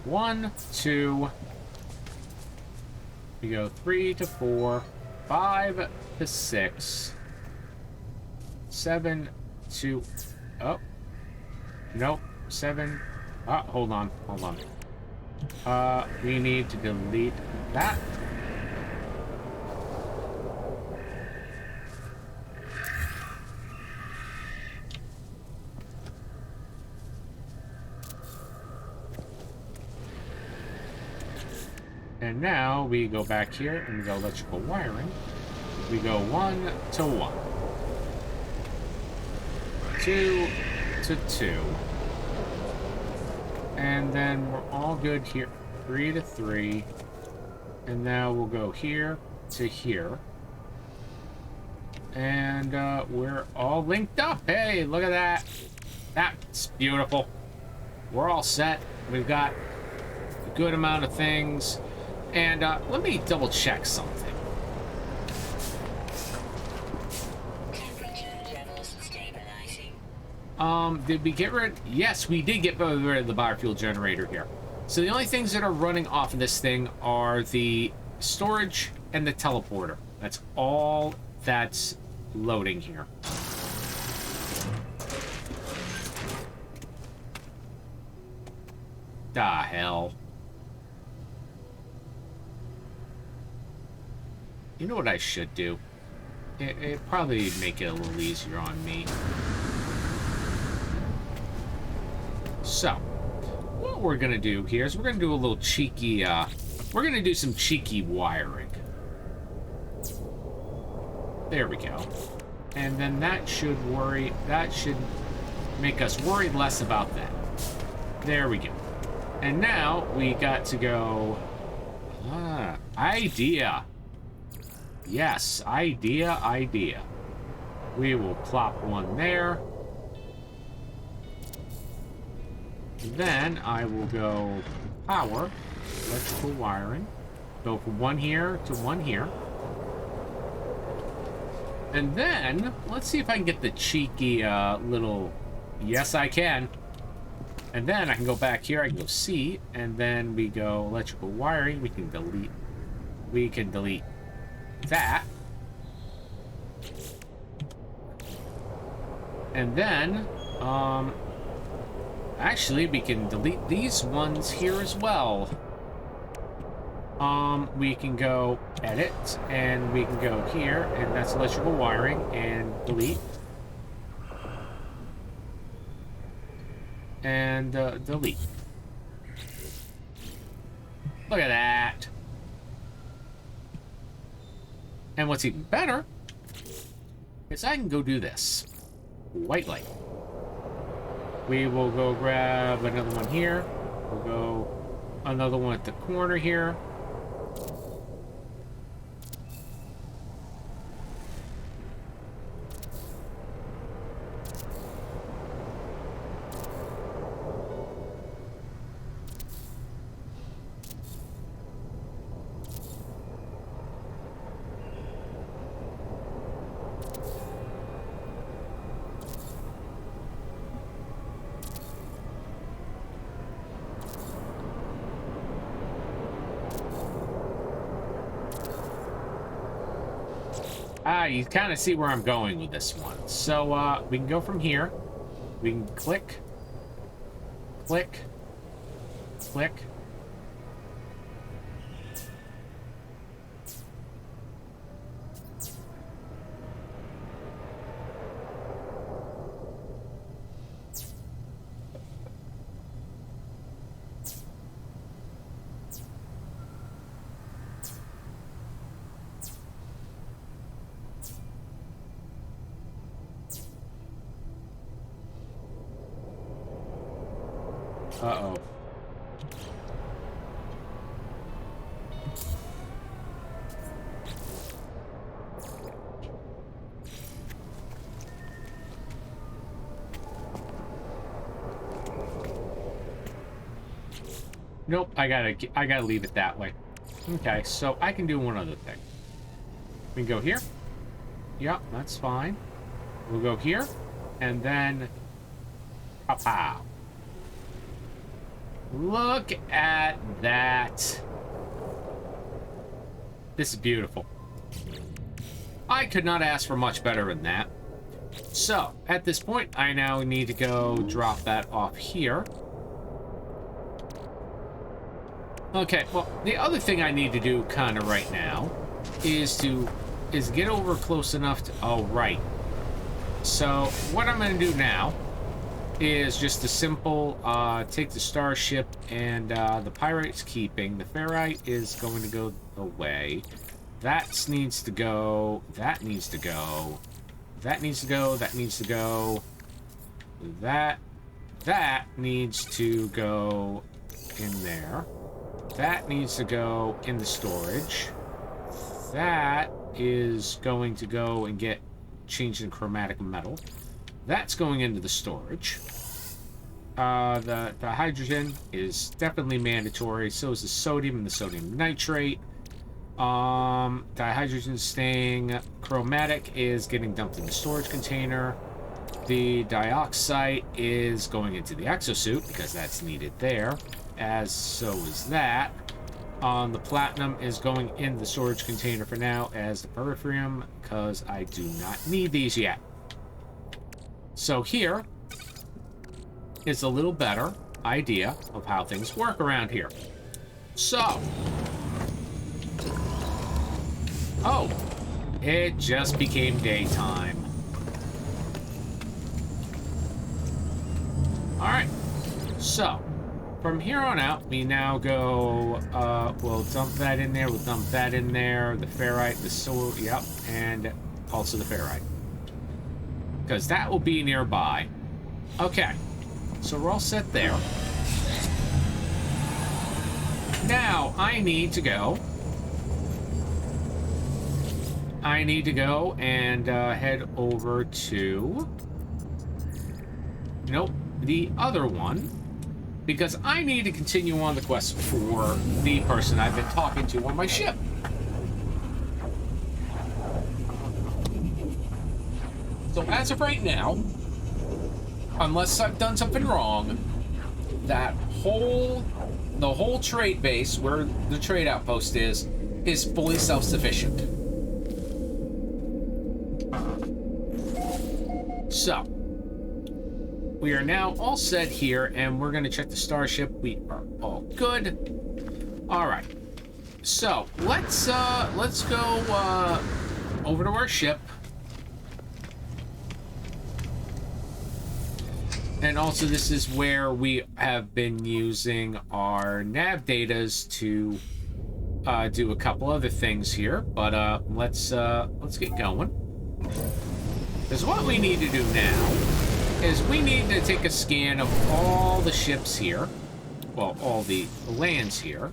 1, 2. We go 3 to 4, 5 to 6, 7 to... Oh. Nope. 7... Oh, hold on. Hold on. We need to delete that. And now we go back here and go electrical wiring. We go 1 to 1. 2 to 2. And then we're all good here. 3 to 3. And now we'll go here to here. And we're all linked up. Hey, look at that. That's beautiful. We're all set. We've got a good amount of things. And let me double check something. Temperature levels stabilizing. Did we get rid? Yes, we did get rid of the biofuel generator here. So the only things that are running off of this thing are the storage and the teleporter. That's all that's loading here. The hell. You know what I should do? It'd probably make it a little easier on me. So, what we're gonna do here is we're gonna do a little cheeky, we're gonna do some cheeky wiring. There we go. And then that should make us worry less about that. There we go. And now we got to go, idea. Yes, idea. We will plop one there. Then I will go power, electrical wiring. Go from one here to one here. And then, let's see if I can get the cheeky little... Yes, I can. And then I can go back here, I can go C, and then we go electrical wiring. We can delete that. And then, actually, we can delete these ones here as well. We can go edit, and we can go here, and that's electrical wiring, and delete. And, delete. Look at that. And what's even better is I can go do this. White light. We will go grab another one here. We'll go another one at the corner here. You kind of see where I'm going with this one. So, we can go from here. We can click, click, click. Uh-oh. Nope, I gotta leave it that way. Okay, so I can do one other thing. We can go here. Yep, that's fine. We'll go here, and then pow. Look at that. This is beautiful. I could not ask for much better than that. So, at this point, I now need to go drop that off here. Okay, well, the other thing I need to do kind of right now is get over close enough to... Oh, right. So, what I'm going to do now is just a simple take the starship, and the pyrite's keeping. The ferrite is going to go away. That needs to go. That needs to go. That needs to go. That needs to go. That needs to go in there. That needs to go in the storage. That is going to go and get changed in chromatic metal. That's going into the storage. The hydrogen is definitely mandatory. So is the sodium and the sodium nitrate. Dihydrogen staying. Chromatic is getting dumped in the storage container. The dioxide is going into the exosuit because that's needed there. As so is that. The platinum is going in the storage container for now as the peripherum because I do not need these yet. So here is a little better idea of how things work around here. So, oh, it just became daytime. All right, so from here on out, we now go, we'll dump that in there, we'll dump that in there, the ferrite, the soil, yep, and also the ferrite. Because that will be nearby. Okay, so we're all set there. Now, I need to go and head over to, nope, the other one. Because I need to continue on the quest for the person I've been talking to on my ship. So as of right now, unless I've done something wrong, the whole trade base, where the trade outpost is fully self-sufficient. So, we are now all set here, and we're going to check the starship. We are all good. All right. So let's go over to our ship, and also this is where we have been using our nav datas to do a couple other things here. But let's get going. Because what we need to do now is we need to take a scan of all the ships here. Well, all the lands here.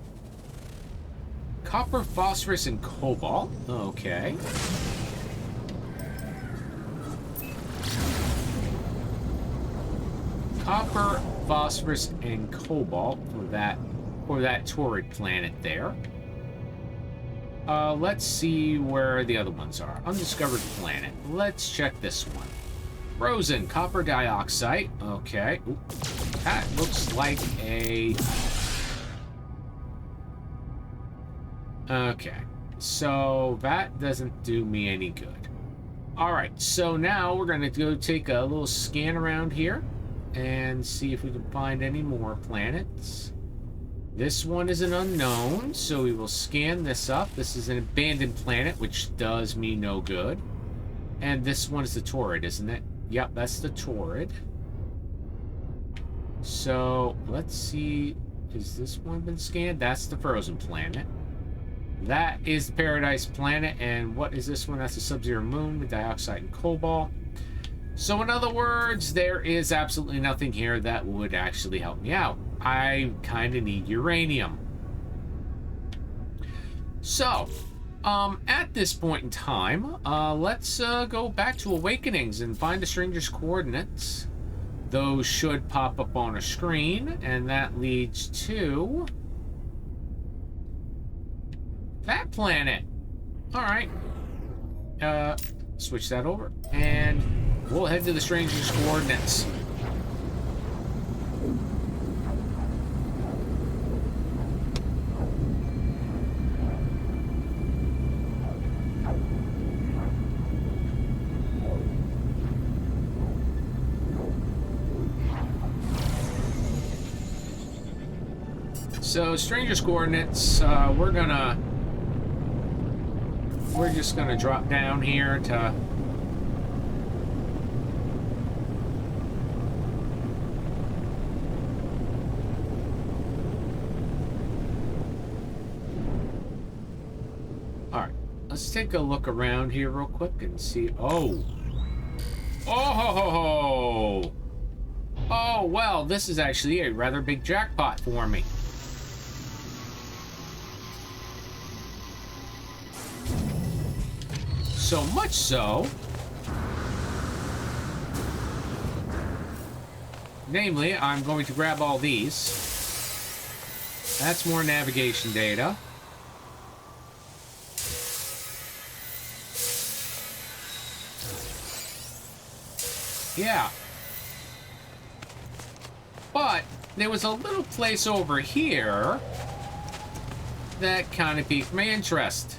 Copper, phosphorus, and cobalt. Okay. Copper, phosphorus, and cobalt for that Taurid planet there. Let's see where the other ones are. Undiscovered planet. Let's check this one. Frozen copper dioxide. Okay. Ooh, that looks like a... Okay. So that doesn't do me any good. Alright, so now we're going to go take a little scan around here and see if we can find any more planets. This one is an unknown, so we will scan this up. This is an abandoned planet, which does me no good. And this one is the Taurid, isn't it? Yep, that's the Taurid. So, let's see. Has this one been scanned? That's the frozen planet. That is the Paradise planet. And what is this one? That's the Sub-Zero moon with dioxide and cobalt. So, in other words, there is absolutely nothing here that would actually help me out. I kind of need uranium. So, at this point in time, let's go back to Awakenings and find the stranger's coordinates. Those should pop up on a screen, and that leads to that planet. All right. Switch that over, and we'll head to the stranger's coordinates. So, stranger's coordinates, we're just gonna drop down here to take a look around here real quick and see. Oh. Oh, ho, ho, ho. Oh, well, this is actually a rather big jackpot for me. So much so, namely, I'm going to grab all these. That's more navigation data. Yeah. But there was a little place over here that kind of piqued my interest.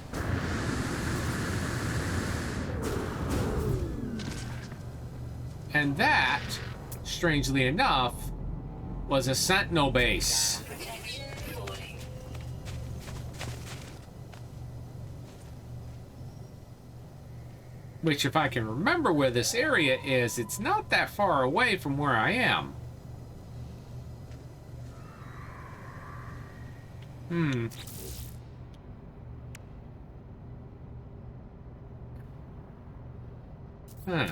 And that, strangely enough, was a Sentinel base. Which, if I can remember where this area is, it's not that far away from where I am. Huh.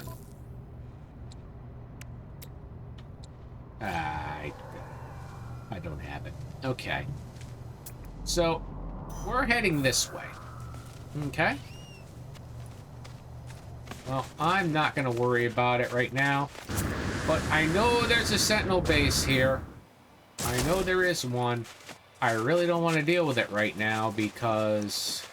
I don't have it. Okay. So, we're heading this way. Okay. Well, I'm not going to worry about it right now. But I know there's a Sentinel base here. I know there is one. I really don't want to deal with it right now because...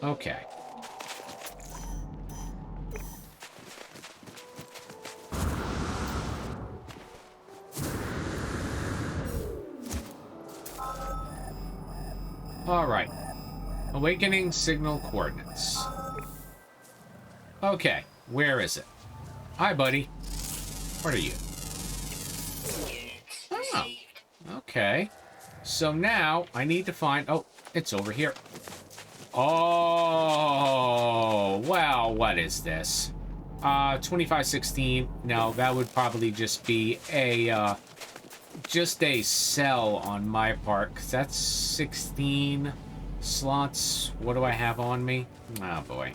Okay. All right. Awakening signal coordinates. Okay, where is it? Hi, buddy. What are you? Oh, okay. So now I need to find... Oh, it's over here. Oh, well, what is this? 2516. No, that would probably just be a cell on my part, 'cause that's 16 slots. What do I have on me? Oh, boy.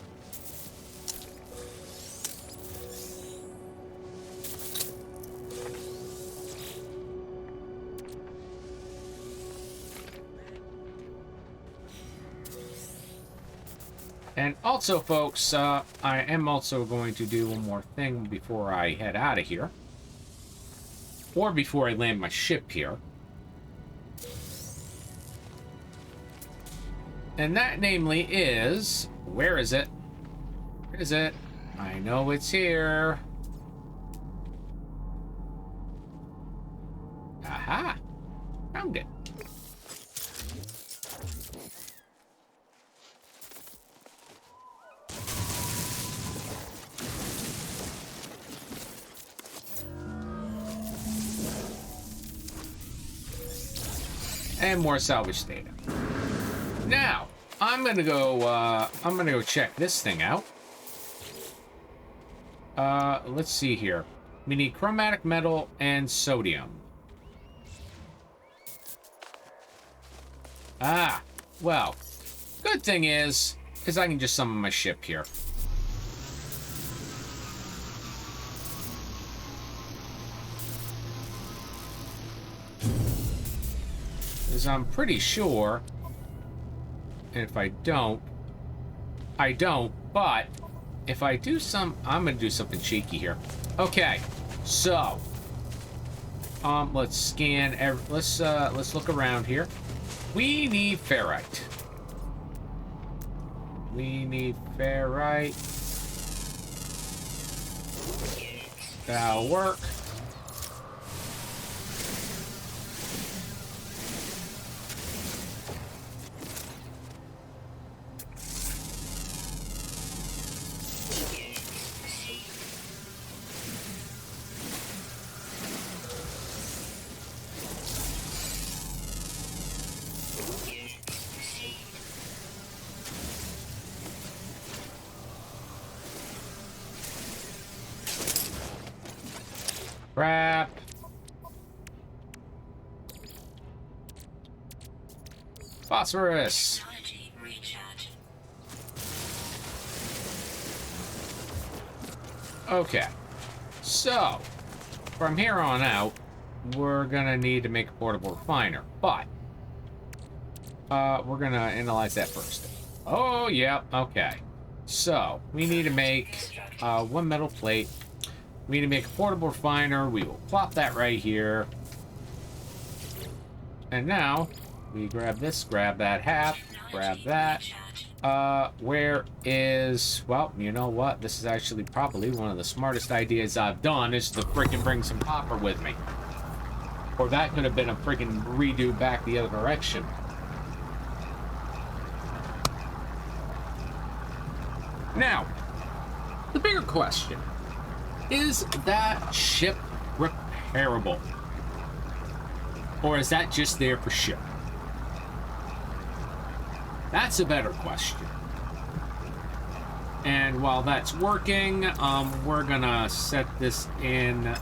And also, folks, I am also going to do one more thing before I head out of here. Or before I land my ship here. And that, namely, is... Where is it? Where is it? I know it's here. Aha! Found it. And more salvage data. Now, I'm gonna go check this thing out. Let's see here. We need chromatic metal and sodium. Ah, well, good thing is I can just summon my ship here. Because I'm pretty sure, and if I don't, but if I do I'm gonna do something cheeky here. Okay, so, let's scan, let's look around here. We need ferrite. That'll work. Crap. Phosphorus. Technology recharge. Okay. So, from here on out, we're gonna need to make a portable refiner, but we're gonna analyze that first. Oh, yeah, okay. So, we need to make one metal plate. We need to make a portable refiner. We will plop that right here. And now, we grab this, grab that half, grab that. Where is... Well, you know what? This is actually probably one of the smartest ideas I've done, is to freaking bring some copper with me. Or that could have been a freaking redo back the other direction. Now, the bigger question, is that ship repairable? Or is that just there for show? That's a better question. And while that's working, we're gonna set this in.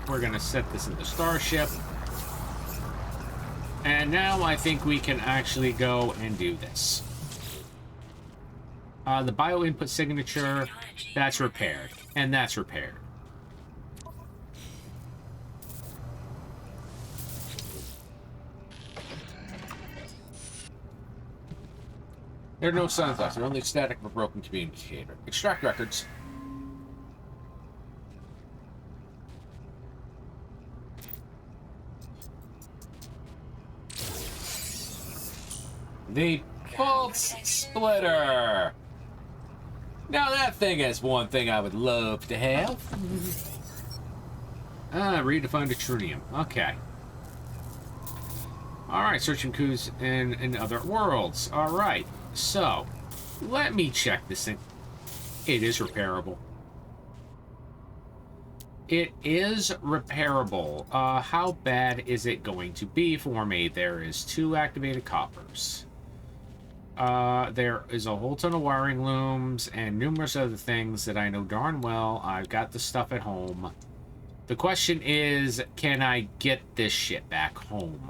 We're gonna set this in the starship. And now I think we can actually go and do this. The bio input signature, that's repaired, and that's repaired. There are no signs left. They're only static of a broken communicator. Extract records. The pulse splitter. Now that thing is one thing I would love to have. Redefined tritium. Okay. Alright, searching clues in other worlds. Alright. So, let me check this thing. It is repairable. It is repairable. How bad is it going to be for me? There is 2 activated coppers. There is a whole ton of wiring looms and numerous other things that I know darn well. I've got the stuff at home. The question is, can I get this shit back home?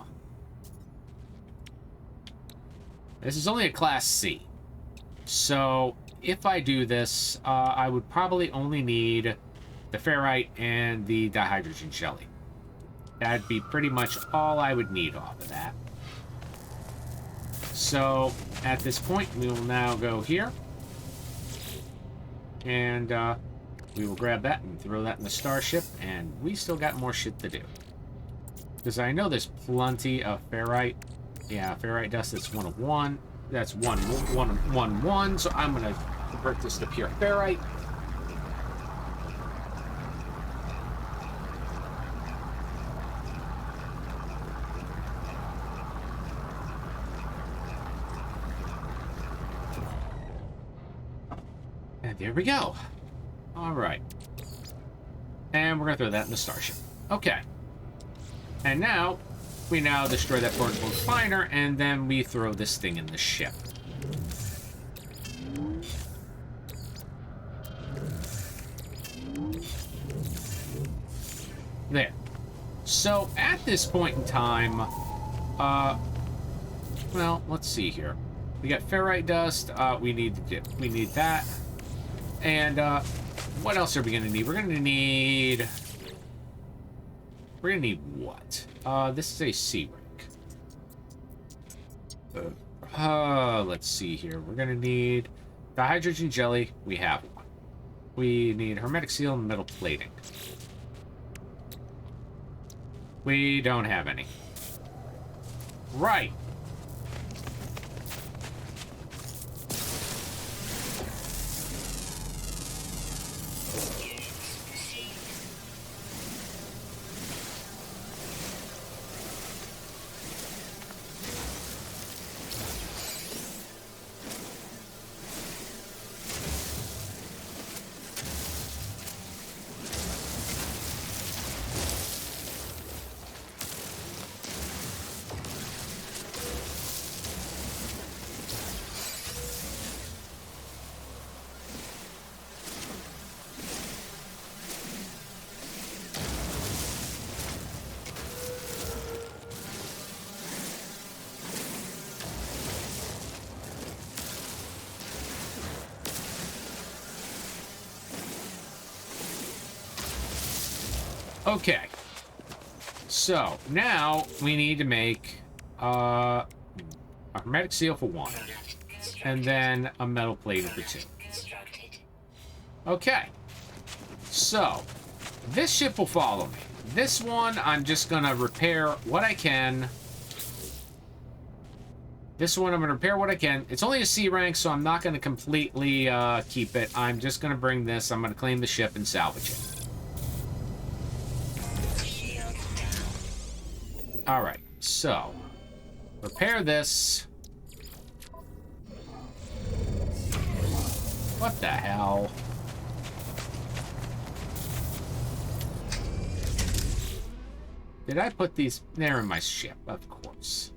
This is only a Class C. So, if I do this, I would probably only need the ferrite and the dihydrogen jelly. That'd be pretty much all I would need off of that. So, at this point, we will now go here. And, we will grab that and throw that in the starship, and we still got more shit to do. Because I know there's plenty of ferrite. Yeah, ferrite dust, that's 1 of 1. That's 1, so I'm going to convert this to pure ferrite. And there we go. All right. And we're going to throw that in the starship. Okay. And now, we now destroy that portable refiner, and then we throw this thing in the ship. There. So, at this point in time, well, let's see here. We got ferrite dust, we need that. And, what else are we gonna need? We're gonna need what? This is a sea rig. Let's see here. We're gonna need the hydrogen jelly. We have one. We need hermetic seal and metal plating. We don't have any. Right. Okay. So, now we need to make a hermetic seal for 1. And then a metal plating for 2. Okay. So, this ship will follow me. This one, I'm just going to repair what I can. This one, I'm going to repair what I can. It's only a C rank, so I'm not going to completely keep it. I'm just going to bring this. I'm going to claim the ship and salvage it. Alright, so. Repair this. What the hell? Did I put these... They're in my ship, of course.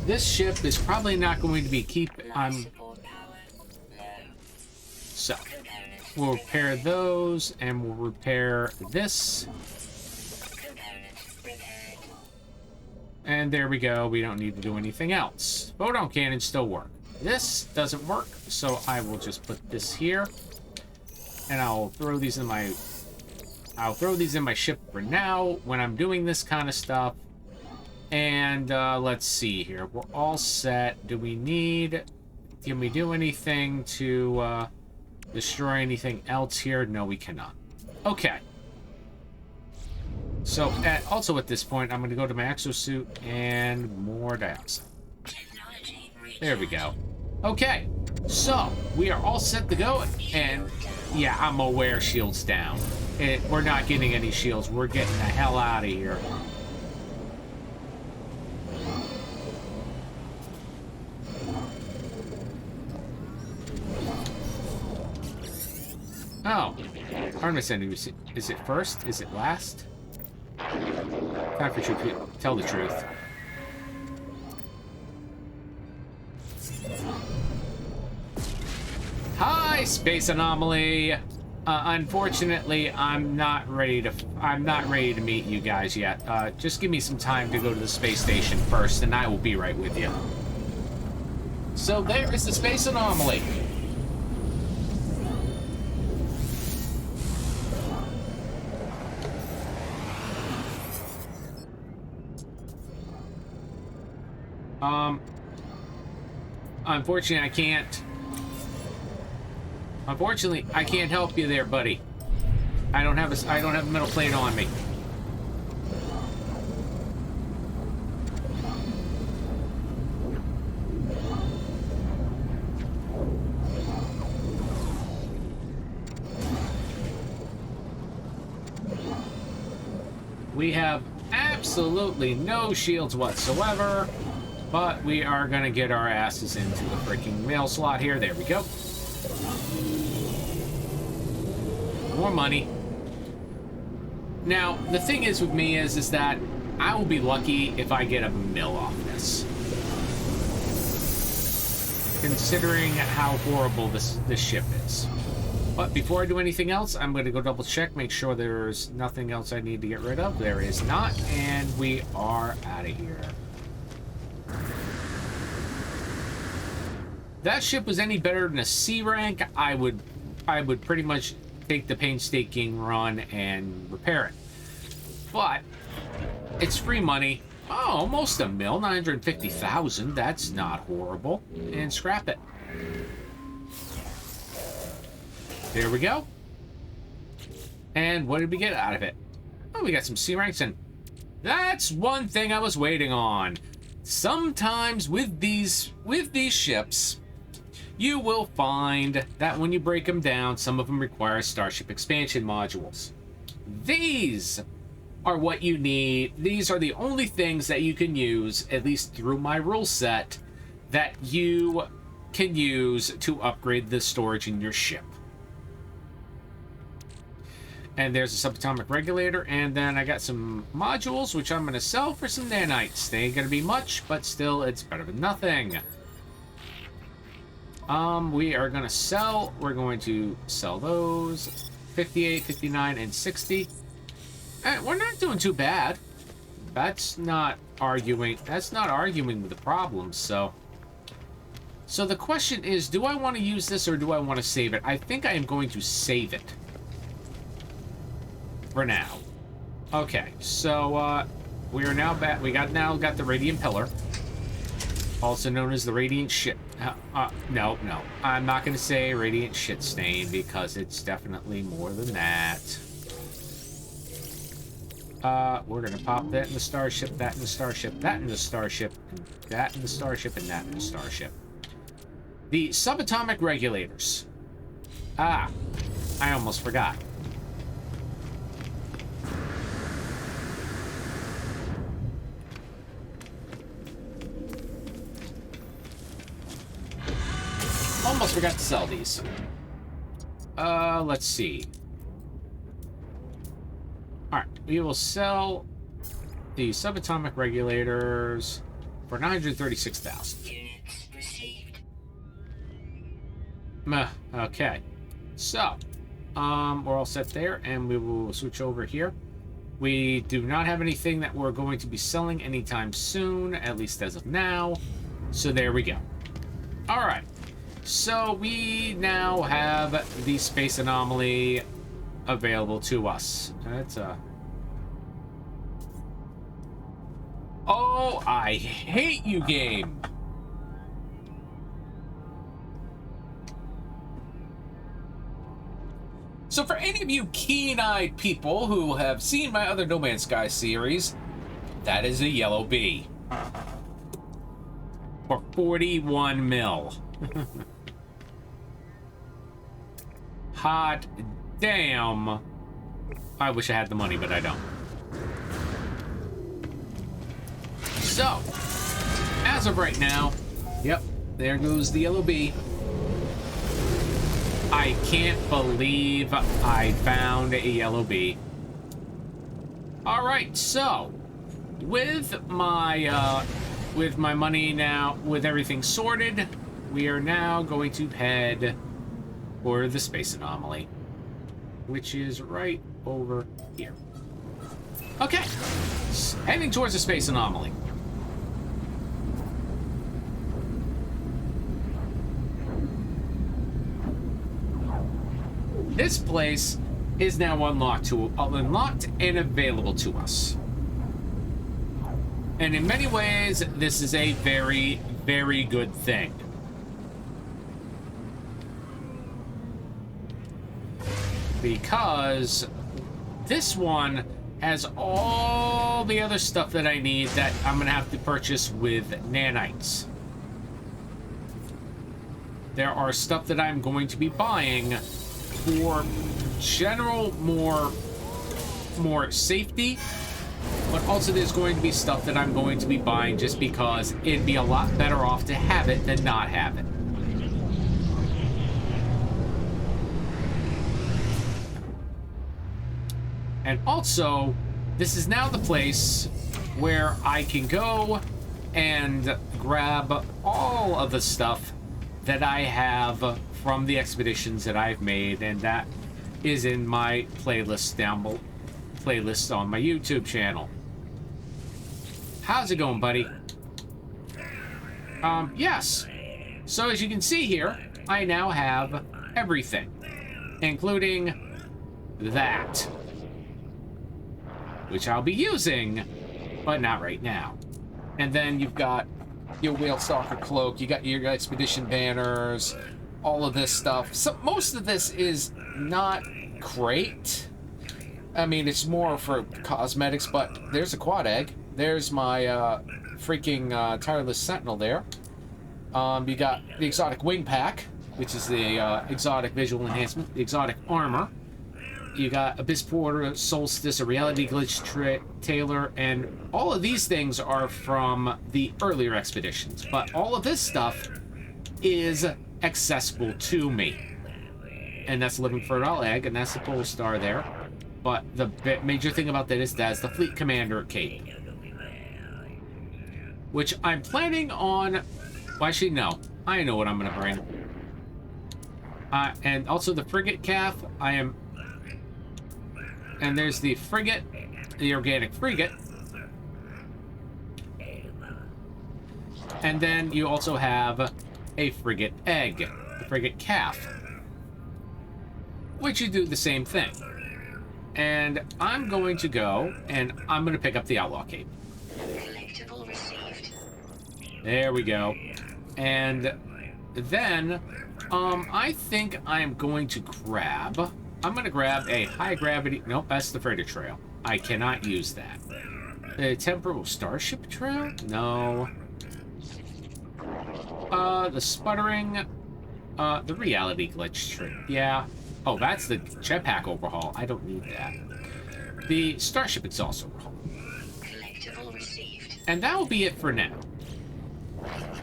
This ship is probably not going to be So, we'll repair those, and we'll repair this. And there we go. We don't need to do anything else. Photon cannons still work. This doesn't work, so I will just put this here. And I'll throw these in my... ship for now when I'm doing this kind of stuff. And let's see here. We're all set. Do we need... Can we do anything to destroy anything else here? No, we cannot. Okay. So, also at this point, I'm going to go to my exosuit and more dioxide. There we go. Okay. So, we are all set to go. And, yeah, I'm aware shields down. We're not getting any shields. We're getting the hell out of here. Oh, harness ending. Is it first? Is it last? Time for truth. Tell the truth. Hi, Space Anomoly. Unfortunately, I'm not ready to meet you guys yet. Just give me some time to go to the space station first, and I will be right with you. So there is the Space Anomoly. Unfortunately, I can't help you there, buddy. I don't have a metal plate on me. We have absolutely no shields whatsoever. But we are going to get our asses into the freaking mail slot here. There we go. More money. Now, the thing is with me is that I will be lucky if I get a mill off this. Considering how horrible this ship is. But before I do anything else, I'm going to go double check, make sure there's nothing else I need to get rid of. There is not, and we are out of here. If that ship was any better than a C rank, I would pretty much take the painstaking run and repair it. But it's free money. Oh, almost a mil, 950,000. That's not horrible. And scrap it. There we go. And what did we get out of it? Oh, we got some C ranks, and that's one thing I was waiting on. Sometimes with these ships, you will find that when you break them down, some of them require Starship expansion modules. These are what you need. These are the only things that you can use, at least through my rule set, that you can use to upgrade the storage in your ship. And there's a subatomic regulator, and then I got some modules, which I'm going to sell for some nanites. They ain't going to be much, but still, it's better than nothing. We are going to sell. We're going to sell those. 58, 59, and 60. We're not doing too bad. That's not arguing. That's not arguing with the problems. So the question is, do I want to use this or do I want to save it? I think I am going to save it for now. Okay, so we are now back. We now got the radiant pillar, also known as the radiant shit. No, I'm not going to say radiant shit stain because it's definitely more than that. We're going to pop that in the starship, that in the starship, that in the starship, and that in the starship, and that in the starship. The subatomic regulators. I almost forgot. Almost forgot to sell these. Let's see. Alright, we will sell the subatomic regulators for 936,000. Units received. Okay. So, we're all set there, and we will switch over here. We do not have anything that we're going to be selling anytime soon, at least as of now. So there we go. Alright. So we now have the Space Anomoly available to us. That's Oh, I hate you, game. So for any of you keen-eyed people who have seen my other No Man's Sky series, that is a yellow bee. For 41 mil. Hot damn. I wish I had the money, but I don't. So, as of right now, yep, there goes the yellow bee. I can't believe I found a yellow bee. Alright, so, with my money now, with everything sorted, we are now going to head for the Space Anomoly, which is right over here. Okay, heading towards the Space Anomoly. This place is now unlocked and available to us. And in many ways, this is a very, very good thing. Because this one has all the other stuff that I need that I'm going to have to purchase with nanites. There are stuff that I'm going to be buying for general more safety, but also there's going to be stuff that I'm going to be buying just because it'd be a lot better off to have it than not have it. And also, this is now the place where I can go and grab all of the stuff that I have from the expeditions that I've made, and that is in my playlist playlist on my YouTube channel. How's it going, buddy? Yes. So as you can see here, I now have everything, including that, which I'll be using, but not right now. And then you've got your whale stalker cloak, you got your expedition banners, all of this stuff. So most of this is not great. I mean, it's more for cosmetics, but there's a quad egg. There's my freaking tireless sentinel there. You got the exotic wing pack, which is the exotic visual enhancement, the exotic armor. You got Abyss Porter, Solstice, a reality glitch Taylor, and all of these things are from the earlier expeditions. But all of this stuff is accessible to me. And that's the Living Fertile Egg, and that's the Pole Star there. But the major thing about that is that's the Fleet Commander cape, which I'm planning on... Well, actually, no. I know what I'm going to bring. And also the Frigate Calf, I am And there's the frigate, the organic frigate. And then you also have a frigate egg, the frigate calf, which you do the same thing. And I'm going to go and I'm going to pick up the outlaw cape. Collectible received. There we go. And then I think I'm going to grab a high gravity. Nope, that's the freighter trail. I cannot use that. The temporal starship trail? No. The sputtering, the reality glitch tree. Yeah. Oh, that's the jetpack overhaul. I don't need that. The starship exhaust overhaul. Collectible received. And that will be it for now.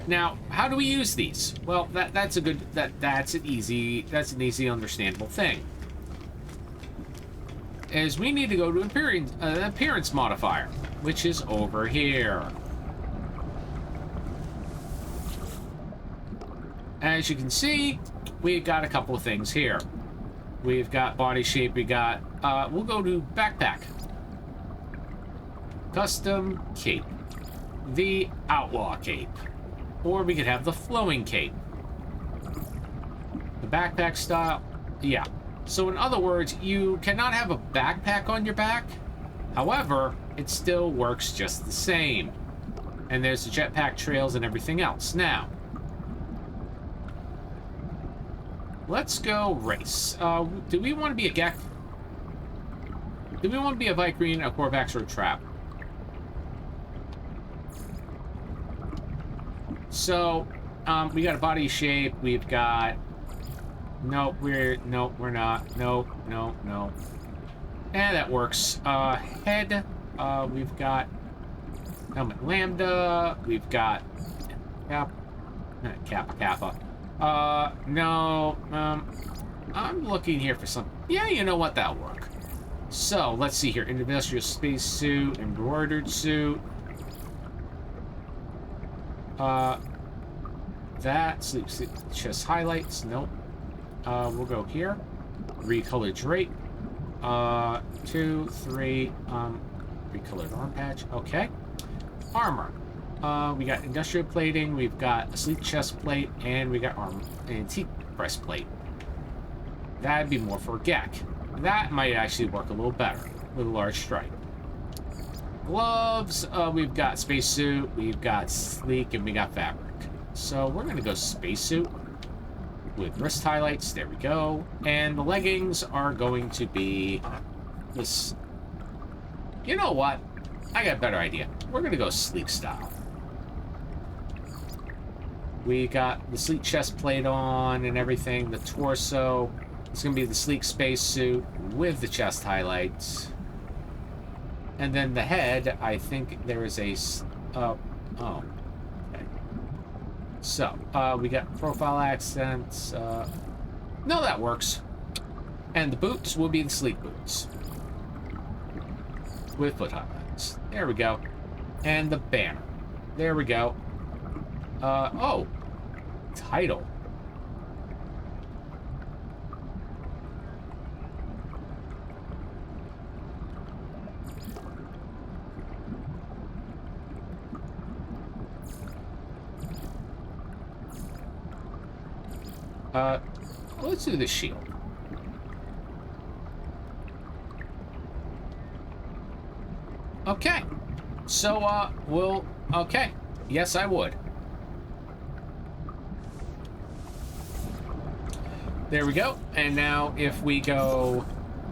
Now, how do we use these? Well, that's an easy, understandable thing. Is we need to go to appearance modifier, which is over here. As you can see, we've got a couple of things here. We've got body shape, we'll go to backpack. Custom cape. The outlaw cape. Or we could have the flowing cape. The backpack style, yeah. So in other words, you cannot have a backpack on your back. However, it still works just the same. And there's the jetpack trails and everything else. Now, let's go race. Do we want to be a Gek? Do we want to be a Vicrine, a Corvax, or a Trap? So, we got a body shape. We've got... Nope, we're not. Nope, no. And that works. Head. We've got... Helmet Lambda. We've got... Kappa. No, I'm looking here for some... Yeah, you know what, that'll work. So, let's see here. Industrial space suit, embroidered suit. That, sleep suit, chest highlights, nope. We'll go here. Recolored drape. 2, 3, recolored arm patch, okay. Armor. We got industrial plating, we've got a sleek chest plate, and we got armor antique breastplate. That'd be more for a Gek. That might actually work a little better with a large stripe. Gloves, we've got spacesuit, we've got sleek, and we got fabric. So we're gonna go spacesuit with wrist highlights. There we go. And the leggings are going to be this. You know what? I got a better idea. We're gonna go sleek style. We got the sleek chest plate on and everything. The torso. It's gonna be the sleek spacesuit with the chest highlights. And then the head, I think there is a... okay. So, we got profile accents. No, that works. And the boots will be the sleek boots. With foot highlights. There we go. And the banner. There we go. Oh. Title. Let's do the shield. Okay. So, okay. Yes, I would. There we go. And now if we go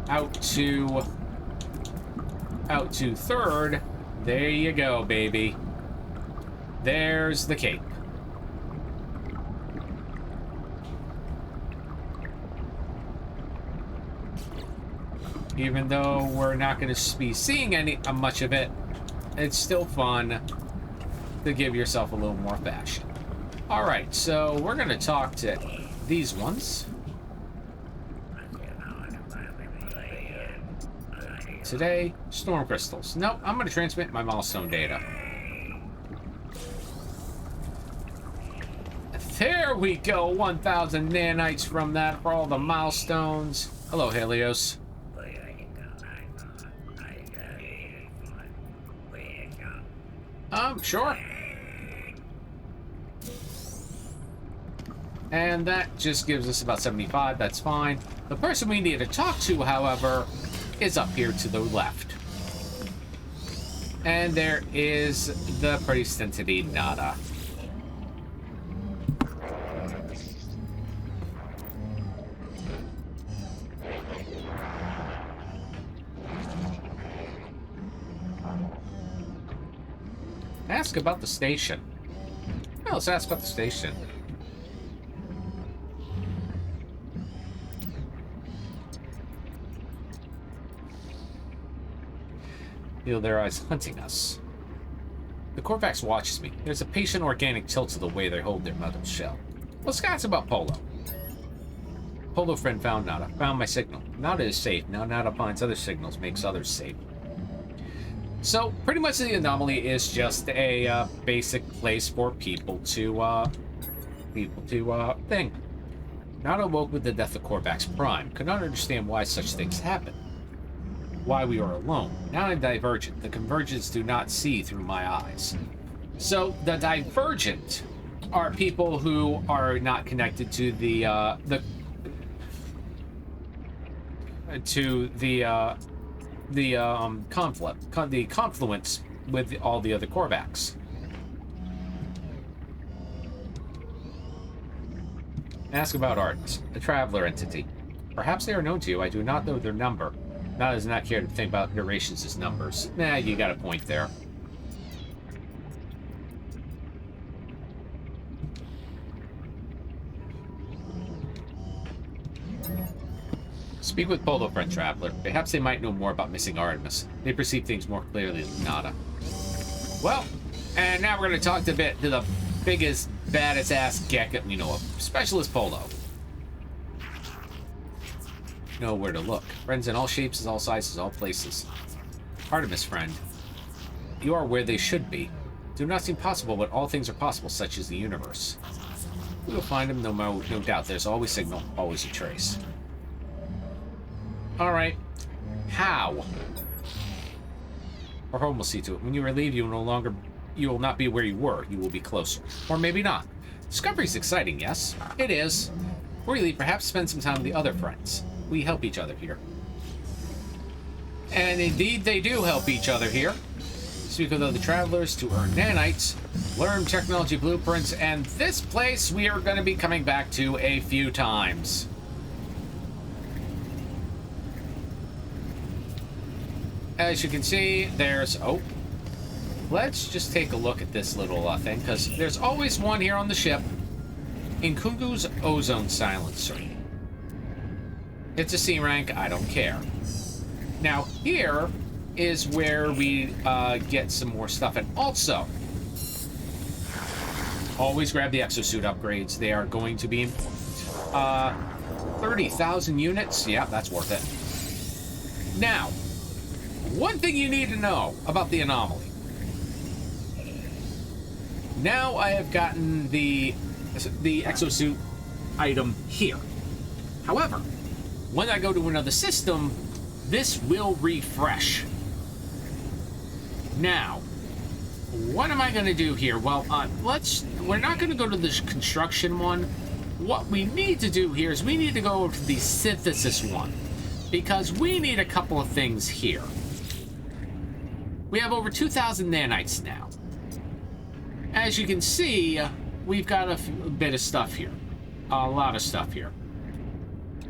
out to third, there you go, baby. There's the cape. Even though we're not going to be seeing much of it, it's still fun to give yourself a little more fashion. All right, so we're going to talk to these ones. Today, storm crystals. Nope, I'm going to transmit my milestone data. There we go, 1,000 nanites from that for all the milestones. Hello, Helios. Sure. And that just gives us about 75. That's fine. The person we need to talk to, however, is up here to the left. And there is the pretty entity, Nada. Ask about the station. Well, let's ask about the station. Feel their eyes hunting us. The Corvax watches me. There's a patient organic tilt to the way they hold their metal shell. Let's ask about Polo. Polo friend found Nada. Found my signal. Nada is safe. Now Nada finds other signals, makes others safe. So, pretty much the anomaly is just a basic place for people to think. Nada woke with the death of Corvax Prime. Could not understand why such things happen. Why we are alone. Now I'm divergent. The convergents do not see through my eyes. So, the divergent are people who are not connected to the confluence with all the other Korvax. Ask about Artemis, a traveler entity. Perhaps they are known to you. I do not know their number. Nada does not care to think about durations as numbers. Nah, you got a point there. Speak with Polo, friend traveler. Perhaps they might know more about missing Artemis. They perceive things more clearly than Nada. Well, and now we're going to talk to the biggest, baddest ass gecko we know of. Specialist Polo. Know where to look. Friends in all shapes, all sizes, all places. Artemis, friend. You are where they should be. Do not seem possible, but all things are possible, such as the universe. We will find them, no doubt. There's always signal, always a trace. Alright. How? Our home will see to it. When you leave, you will not be where you were. You will be closer. Or maybe not. Discovery is exciting, yes? It is. Before you leave, perhaps spend some time with the other friends. We help each other here. And indeed, they do help each other here. Speak with other travelers to earn nanites, learn technology blueprints, and this place we are going to be coming back to a few times. As you can see, there's... Oh. Let's just take a look at this little thing, because there's always one here on the ship. Nkungu's ozone silencer. It's a C rank, I don't care. Now, here is where we get some more stuff. And also, always grab the exosuit upgrades. They are going to be important. 30,000 units. Yeah, that's worth it. Now, one thing you need to know about the anomaly. Now I have gotten the exosuit item here. However, when I go to another system, this will refresh. Now, what am I going to do here? Well, we're not going to go to this construction one. What we need to do here is we need to go to the synthesis one, because we need a couple of things here. We have over 2,000 nanites now. As you can see, we've got a bit of stuff here. A lot of stuff here.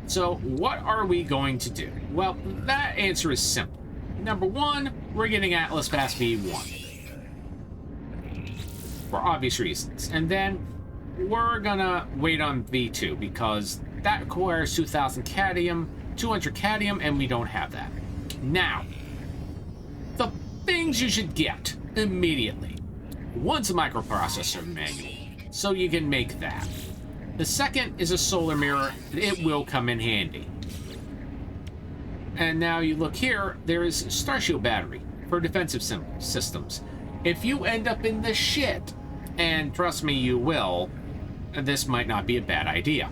So, what are we going to do? Well, that answer is simple. Number one, we're getting Atlas Pass V1. For obvious reasons. And then, we're gonna wait on V2, because that requires 2,000 cadmium, 200 cadmium, and we don't have that. Now, the things you should get immediately. One's a microprocessor manual, so you can make that. The second is a solar mirror. It will come in handy. And now you look here, there is Starshield battery for defensive systems. If you end up in the shit, and trust me, you will, this might not be a bad idea.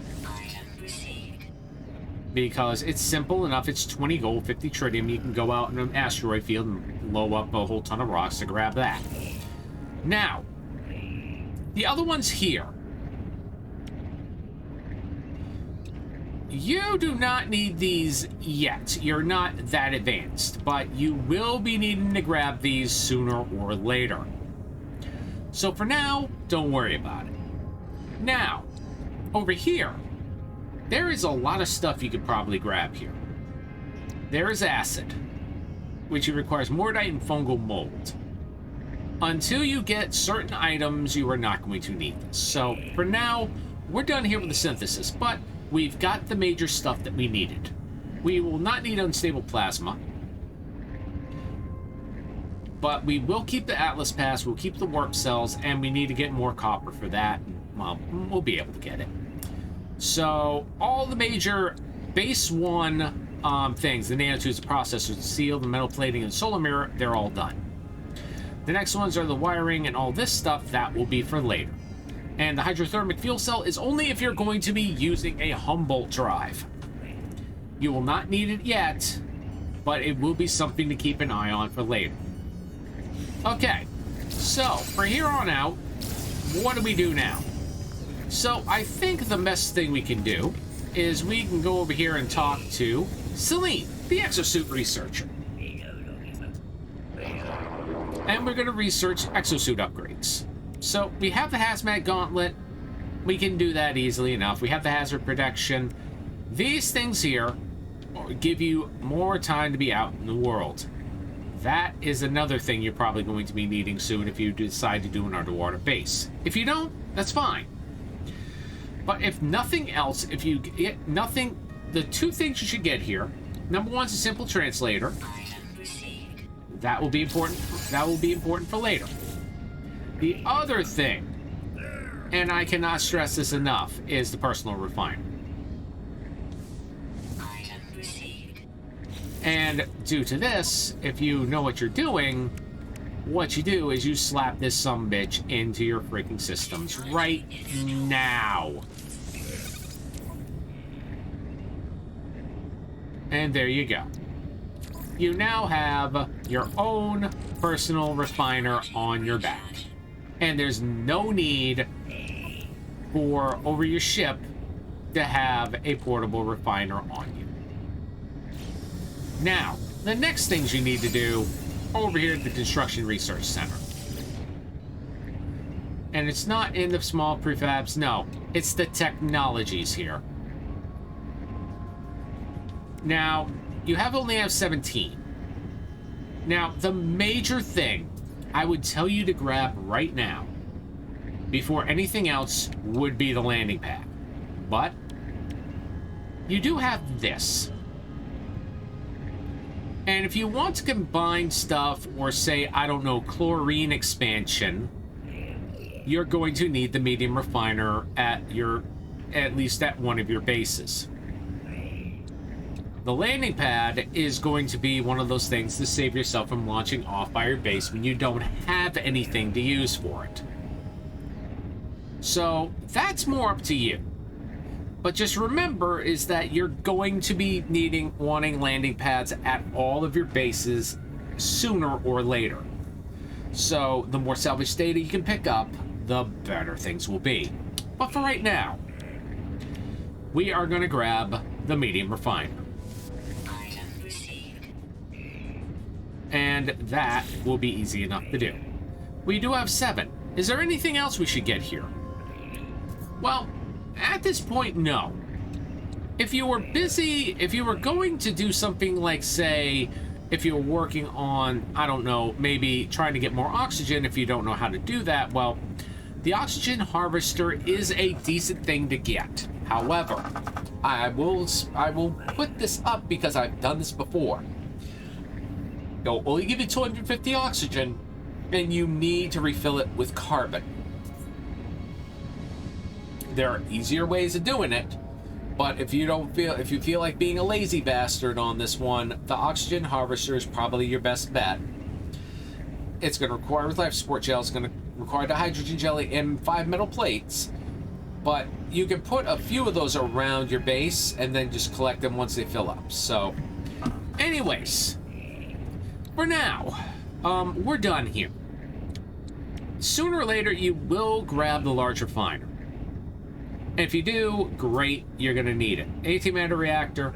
Because it's simple enough, it's 20 gold, 50 tritium, you can go out in an asteroid field and blow up a whole ton of rocks to grab that. Now, the other ones here. You do not need these yet. You're not that advanced, but you will be needing to grab these sooner or later. So for now, don't worry about it. Now, over here, there is a lot of stuff you could probably grab here. There is acid, which requires mordite and fungal mold. Until you get certain items, you are not going to need this. So for now, we're done here with the synthesis, but we've got the major stuff that we needed. We will not need unstable plasma, but we will keep the Atlas Pass, we'll keep the warp cells, and we need to get more copper for that. Well, we'll be able to get it. So all the major base 1 things, the nanotubes, the processors, the seal, the metal plating, and solar mirror, they're all done. The next ones are the wiring and all this stuff. That will be for later. And the hydrothermic fuel cell is only if you're going to be using a Humboldt drive. You will not need it yet, but it will be something to keep an eye on for later. Okay, so for here on out, what do we do now? So I think the best thing we can do is we can go over here and talk to Celine, the exosuit researcher. And we're going to research exosuit upgrades. So we have the hazmat gauntlet. We can do that easily enough. We have the hazard protection. These things here give you more time to be out in the world. That is another thing you're probably going to be needing soon if you decide to do an underwater base. If you don't, that's fine. But if nothing else, if you get nothing, the 2 things you should get here. Number 1 is a simple translator. That will be important. That will be important for later. The other thing, and I cannot stress this enough, is the personal refiner. And due to this, if you know what you're doing, what you do is you slap this sumbitch into your freaking systems right now. And there you go. You now have your own personal refiner on your back. And there's no need for, over your ship, to have a portable refiner on you. Now, the next things you need to do over here at the Construction Research Center. And it's not in the small prefabs, no. It's the technologies here. Now, you only have 17. Now, the major thing I would tell you to grab right now, before anything else, would be the landing pad. But you do have this. And if you want to combine stuff, or say, I don't know, chlorine expansion, you're going to need the medium refiner at least at one of your bases. The landing pad is going to be one of those things to save yourself from launching off by your base when you don't have anything to use for it. So that's more up to you. But just remember is that you're going to be wanting landing pads at all of your bases sooner or later. So the more salvage data you can pick up, the better things will be. But for right now, we are going to grab the medium refiner. And that will be easy enough to do. We do have 7. Is there anything else we should get here? Well, at this point, no. If you were busy, if you were going to do something like, say, if you were working on, I don't know, maybe trying to get more oxygen, if you don't know how to do that, well, the oxygen harvester is a decent thing to get. However, I will put this up because I've done this before. They'll only give you 250 oxygen, and you need to refill it with carbon. There are easier ways of doing it, but if you feel like being a lazy bastard on this one, the oxygen harvester is probably your best bet. It's going to require life support gel. It's going to require the hydrogen jelly and 5 metal plates, but you can put a few of those around your base and then just collect them once they fill up. So, anyways. For now, we're done here. sooner or later you will grab the large refiner. And if you do, great, you're going to need it. Antimatter reactor.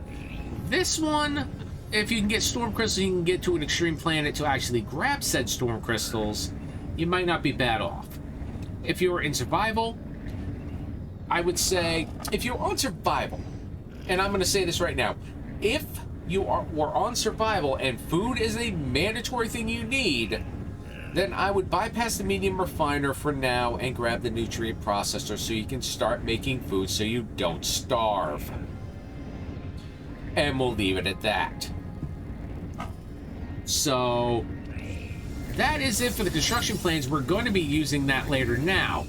This one, if you can get storm crystals, you can get to an extreme planet to actually grab said storm crystals, you might not be bad off. If you're in survival, I would say, if you're on survival, and I'm going to say this right now, if you were on survival and food is a mandatory thing you need, then I would bypass the medium refiner for now and grab the nutrient processor so you can start making food so you don't starve. And we'll leave it at that. So that is it for the construction plans. We're going to be using that later. Now,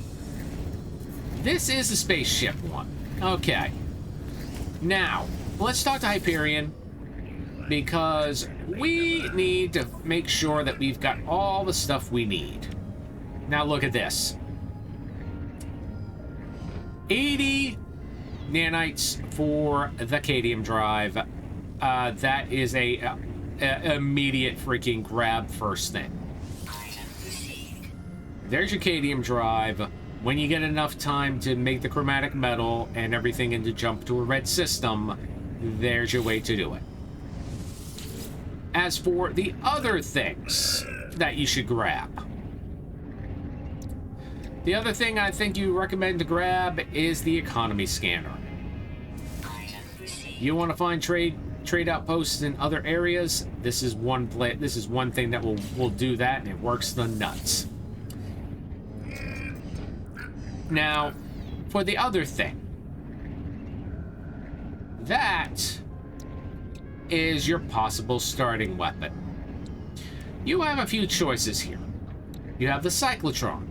this is a spaceship one. Okay. Now, let's talk to Hyperion, because we need to make sure that we've got all the stuff we need. Now look at this. 80 nanites for the cadmium drive. That is a immediate freaking grab first thing. There's your cadmium drive. When you get enough time to make the chromatic metal and everything and to jump to a red system, there's your way to do it. As for the other things that you should grab, the other thing I think you recommend to grab is the economy scanner. You want to find trade outposts in other areas. This is one thing that will do that, and it works the nuts. Now, for the other thing, that is your possible starting weapon. You have a few choices here. You have the cyclotron,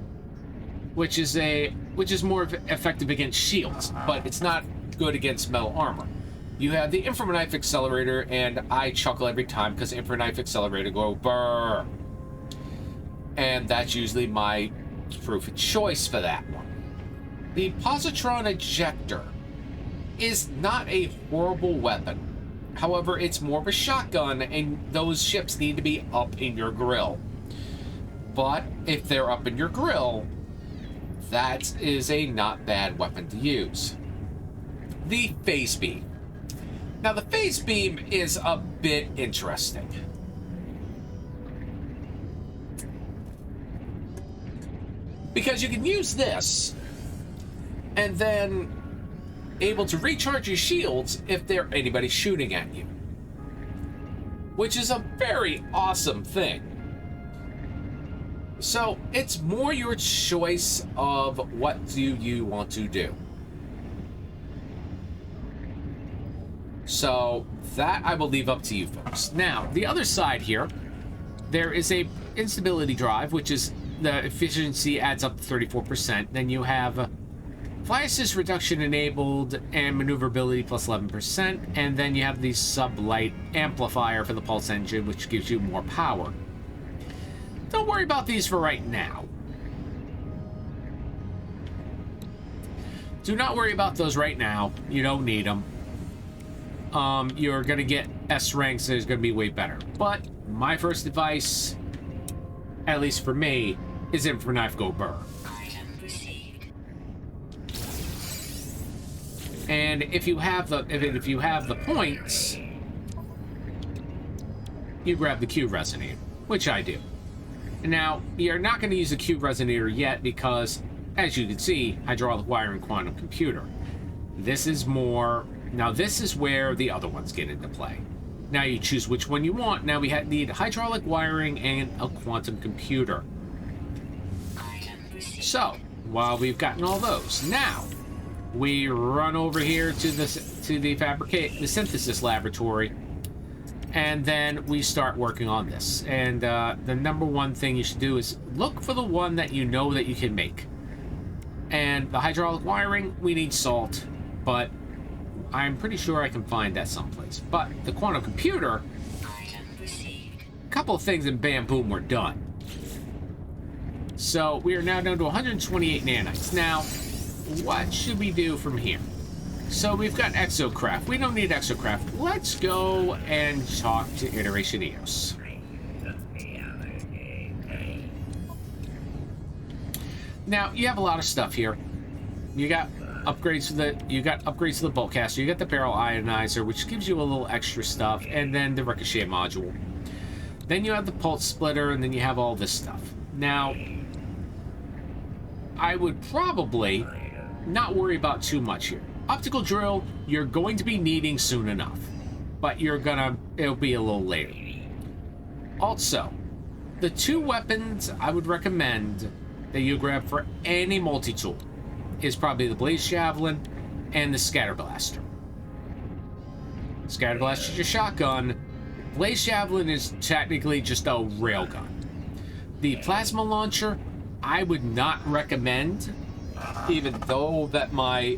which is more effective against shields, but it's not good against metal armor. You have the infrared knife accelerator, and I chuckle every time because infrared knife accelerator go brrr, and that's usually my proof of choice for that one. The positron ejector is not a horrible weapon. However, it's more of a shotgun, and those ships need to be up in your grill. But if they're up in your grill, that is a not bad weapon to use. The phase beam. Now, the phase beam is a bit interesting. Because you can use this, and then able to recharge your shields if there's anybody shooting at you, which is a very awesome thing. So it's more your choice of what do you want to do. So that I will leave up to you folks. Now, the other side here, there is a instability drive, which is the efficiency adds up to 34%. Then you have fly assist reduction enabled and maneuverability plus 11%. And then you have the sublight amplifier for the pulse engine, which gives you more power. Don't worry about these for right now. Do not worry about those right now. You don't need them. You're going to get S ranks, so it's going to be way better. But my first advice, at least for me, is infrared knife go burr. And if you have the points, you grab the cube resonator, which I do. Now, you're not going to use a cube resonator yet because, as you can see, hydraulic wiring quantum computer. This is more. Now, this is where the other ones get into play. Now you choose which one you want. Now we need hydraulic wiring and a quantum computer. So, while we've gotten all those, now we run over here to the synthesis laboratory, and then we start working on this. And the number one thing you should do is look for the one that you know that you can make. And the hydraulic wiring, we need salt, but I'm pretty sure I can find that someplace. But the quantum computer, a couple of things and bam, boom, we're done. So we are now down to 128 nanites. Now, what should we do from here? So we've got exocraft. We don't need exocraft. Let's go and talk to Iteration Eos. Now, you have a lot of stuff here. You got upgrades to the bolt caster, you got the barrel ionizer, which gives you a little extra stuff, and then the ricochet module. Then you have the pulse splitter, and then you have all this stuff. Now, I would probably not worry about too much here. Optical drill, you're going to be needing soon enough, but it'll be a little later. Also, the two weapons I would recommend that you grab for any multi-tool is probably the Blaze Javelin and the Scatter Blaster. Scatter Blaster is your shotgun. Blaze Javelin is technically just a railgun. The Plasma Launcher, I would not recommend, even though my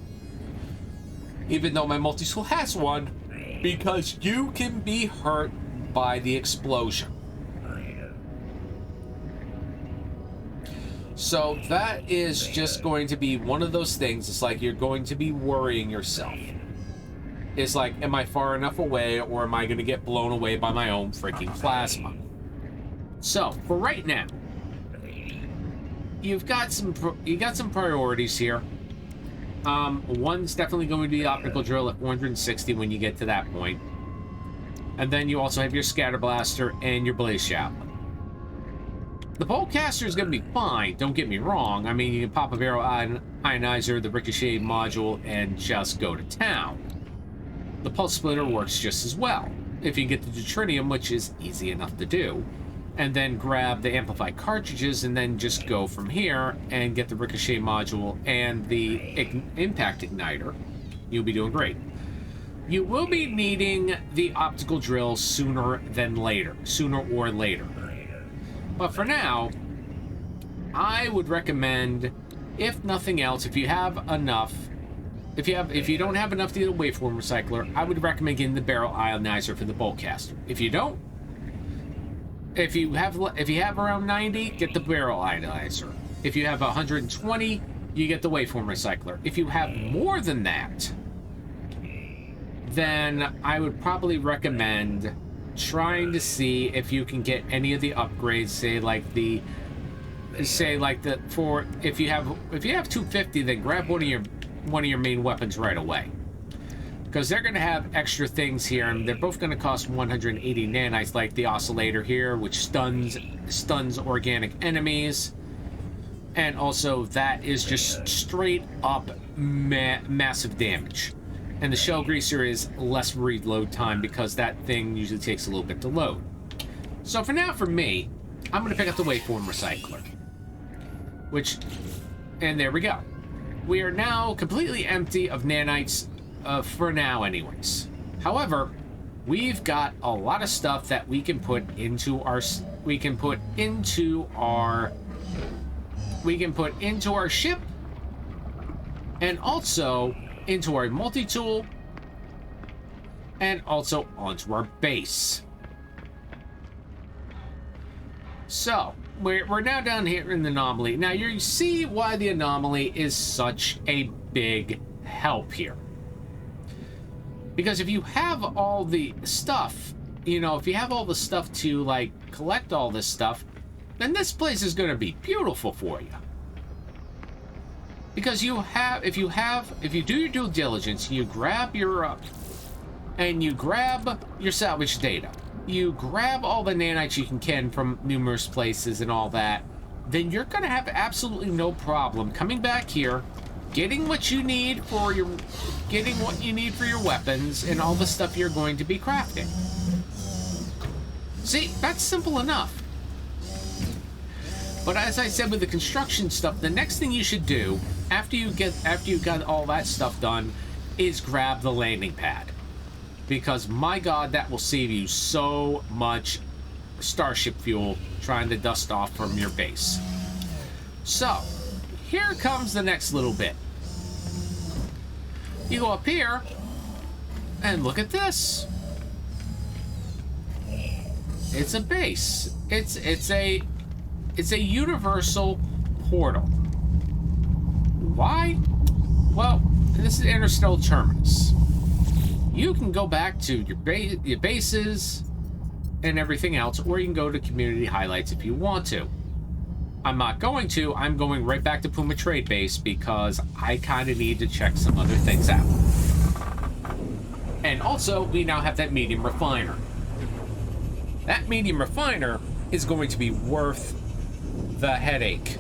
multi-tool has one, because you can be hurt by the explosion. So that is just going to be one of those things. It's like you're going to be worrying yourself. It's like, am I far enough away, or am I going to get blown away by my own freaking plasma? So for right now, you got some priorities here. One's definitely going to be the optical drill at 460 when you get to that point, and then you also have your scatter blaster and your blaze javelin. The bolt caster is going to be fine, don't get me wrong. I mean, you can pop a barrel ionizer, the ricochet module, and just go to town. The pulse splitter works just as well, if you can get the deuterium, which is easy enough to do, and then grab the amplified cartridges, and then just go from here and get the ricochet module and the impact igniter. You'll be doing great. You will be needing the optical drill sooner or later. But for now, I would recommend, if nothing else, if you have enough, if you don't have enough to get a waveform recycler, I would recommend getting the barrel ionizer for the bolt caster. If you don't, if you have around 90, get the barrel ionizer. If you have 120, you get the waveform recycler. If you have more than that, then I would probably recommend trying to see if you can get any of the upgrades, if you have 250, then grab one of your main weapons right away, because they're going to have extra things here, and they're both going to cost 180 nanites, like the oscillator here, which stuns organic enemies, and also that is just straight up massive damage. And the shell greaser is less reload time, because that thing usually takes a little bit to load. So for now, for me, I'm going to pick up the waveform recycler. And there we go. We are now completely empty of nanites, for now anyways. However, we've got a lot of stuff that we can put into our ship, and also into our multi-tool, and also onto our base. So, we're now down here in the Anomoly. Now, you see why the Anomoly is such a big help here. Because if you have all the stuff, if you have all the stuff to, like, collect all this stuff, then this place is going to be beautiful for you. Because if you do your due diligence, you grab your salvage data, you grab all the nanites you can from numerous places and all that, then you're going to have absolutely no problem coming back here, getting what you need for your weapons and all the stuff you're going to be crafting. See, that's simple enough. But as I said with the construction stuff, the next thing you should do after you got all that stuff done is grab the landing pad. Because my god, that will save you so much starship fuel trying to dust off from your base. So, here comes the next little bit. You go up here and look at this. It's a base. It's a universal portal. Why? Well, this is Interstellar Terminus. You can go back to your bases and everything else, or you can go to community highlights if you want to. I'm not going to. I'm going right back to Puma Trade Base because I kind of need to check some other things out. And also, we now have that medium refiner. That medium refiner is going to be worth the headache.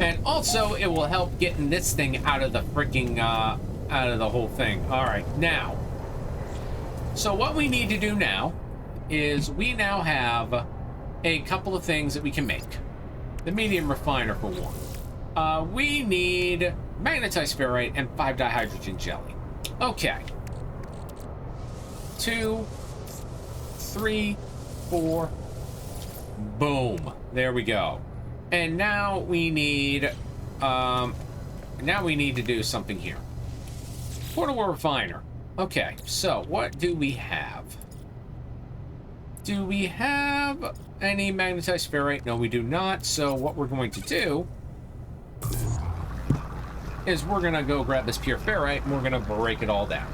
And also, it will help getting this thing out of the freaking, out of the whole thing. All right, now. So what we need to do now is we now have a couple of things that we can make. The medium refiner for one. We need magnetized ferrite and 5-dihydrogen jelly. Okay. 2, 3, 4. Boom. There we go. And now we need to do something here. Portable refiner. Okay, so what do we have? Do we have any magnetized ferrite? No, we do not. So what we're going to do is we're going to go grab this pure ferrite and we're going to break it all down.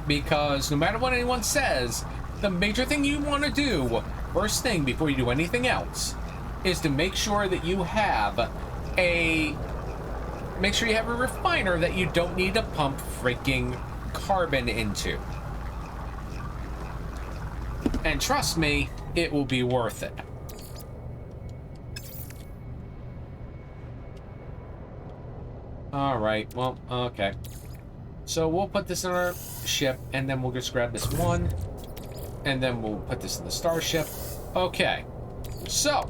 Because no matter what anyone says, the major thing you want to do, first thing before you do anything else, is to make sure that you have a refiner that you don't need to pump freaking carbon into. And trust me, it will be worth it. All right, well, okay. So we'll put this in our ship, and then we'll just grab this one, and then we'll put this in the starship. Okay, so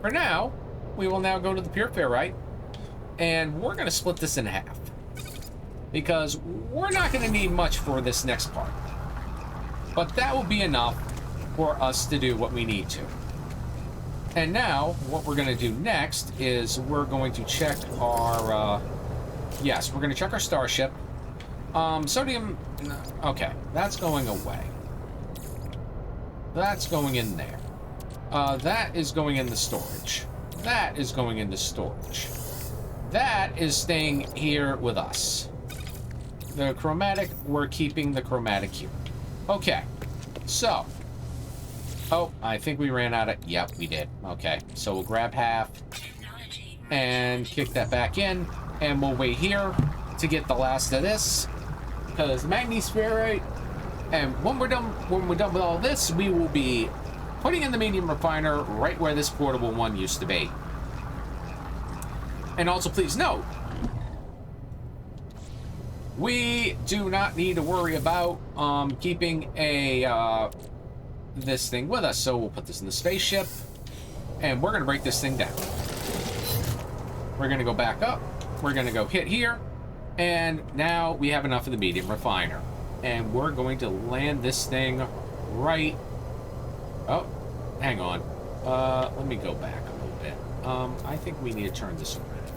for now, we will now go to the pure ferrite, and we're going to split this in half, because we're not going to need much for this next part, but that will be enough for us to do what we need to. And now, what we're going to do next is we're going to check our... yes, we're going to check our starship. Sodium... okay, that's going away. That's going in there. That is going in the storage. That is going into storage. That is staying here with us. The chromatic, we're keeping the chromatic here. Okay, so... oh, I think we ran out of... yep, we did. Okay, so we'll grab half and kick that back in. And we'll wait here to get the last of this, because manganese ferrite. And when we're done with all this, we will be putting in the medium refiner right where this portable one used to be. And also, please note, we do not need to worry about keeping a this thing with us. So we'll put this in the spaceship, and we're gonna break this thing down. We're gonna go back up. We're going to go hit here, and now we have enough of the medium refiner. And we're going to land this thing right... oh, hang on. Let me go back a little bit. I think we need to turn this around.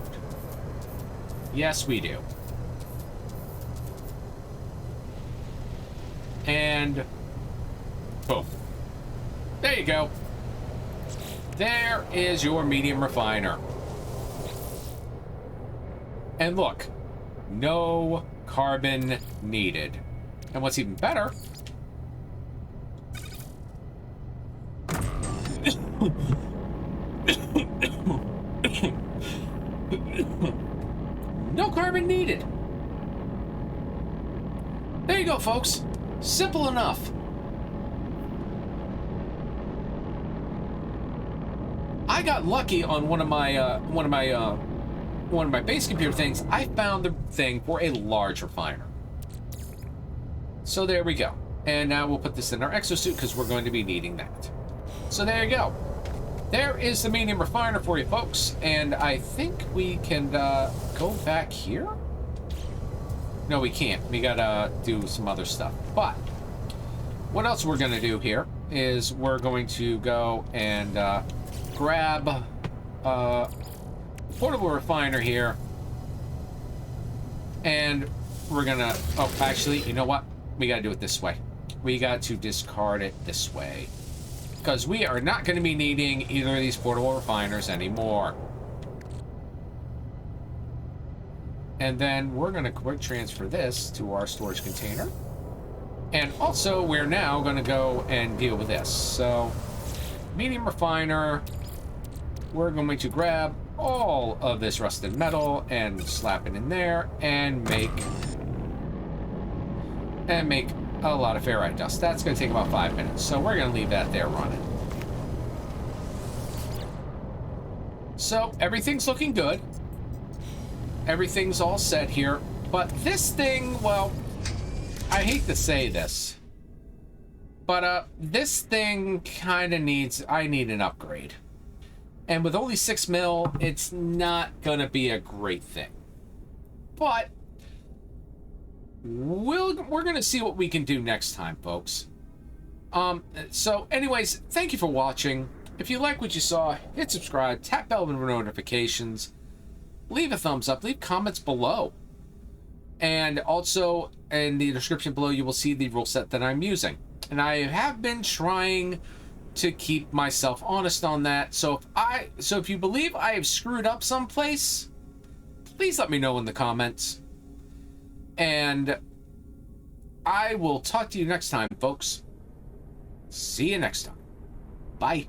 Yes, we do. And... boom. There you go. There is your medium refiner. And look, no carbon needed. And what's even better... no carbon needed. There you go, folks. Simple enough. I got lucky on one of my base computer things. I found the thing for a large refiner. So there we go. And now we'll put this in our exosuit because we're going to be needing that. So there you go. There is the medium refiner for you folks. And I think we can go back here. No, we can't. We gotta do some other stuff. But what else we're gonna do here is we're going to go and grab portable refiner here, And we're gonna, oh, actually, you know what? We gotta do it this way. We got to discard it this way. Because we are not gonna be needing either of these portable refiners anymore. And then we're gonna quick transfer this to our storage container. And also, we're now gonna go and deal with this. So, medium refiner, we're going to grab all of this rusted metal and slap it in there and make a lot of ferrite dust. That's going to take about 5 minutes, so we're going to leave that there running. So everything's looking good. Everything's all set here, but this thing, well, I hate to say this, but this thing kind of needs, I need an upgrade. And with only 6 mil, it's not gonna be a great thing. But we're gonna see what we can do next time, folks. So anyways, thank you for watching. If you like what you saw, hit subscribe, tap bell for notifications, leave a thumbs up, leave comments below. And also in the description below, you will see the rule set that I'm using. And I have been trying to keep myself honest on that. So if you believe I have screwed up someplace, please let me know in the comments. And I will talk to you next time, folks. See you next time. Bye.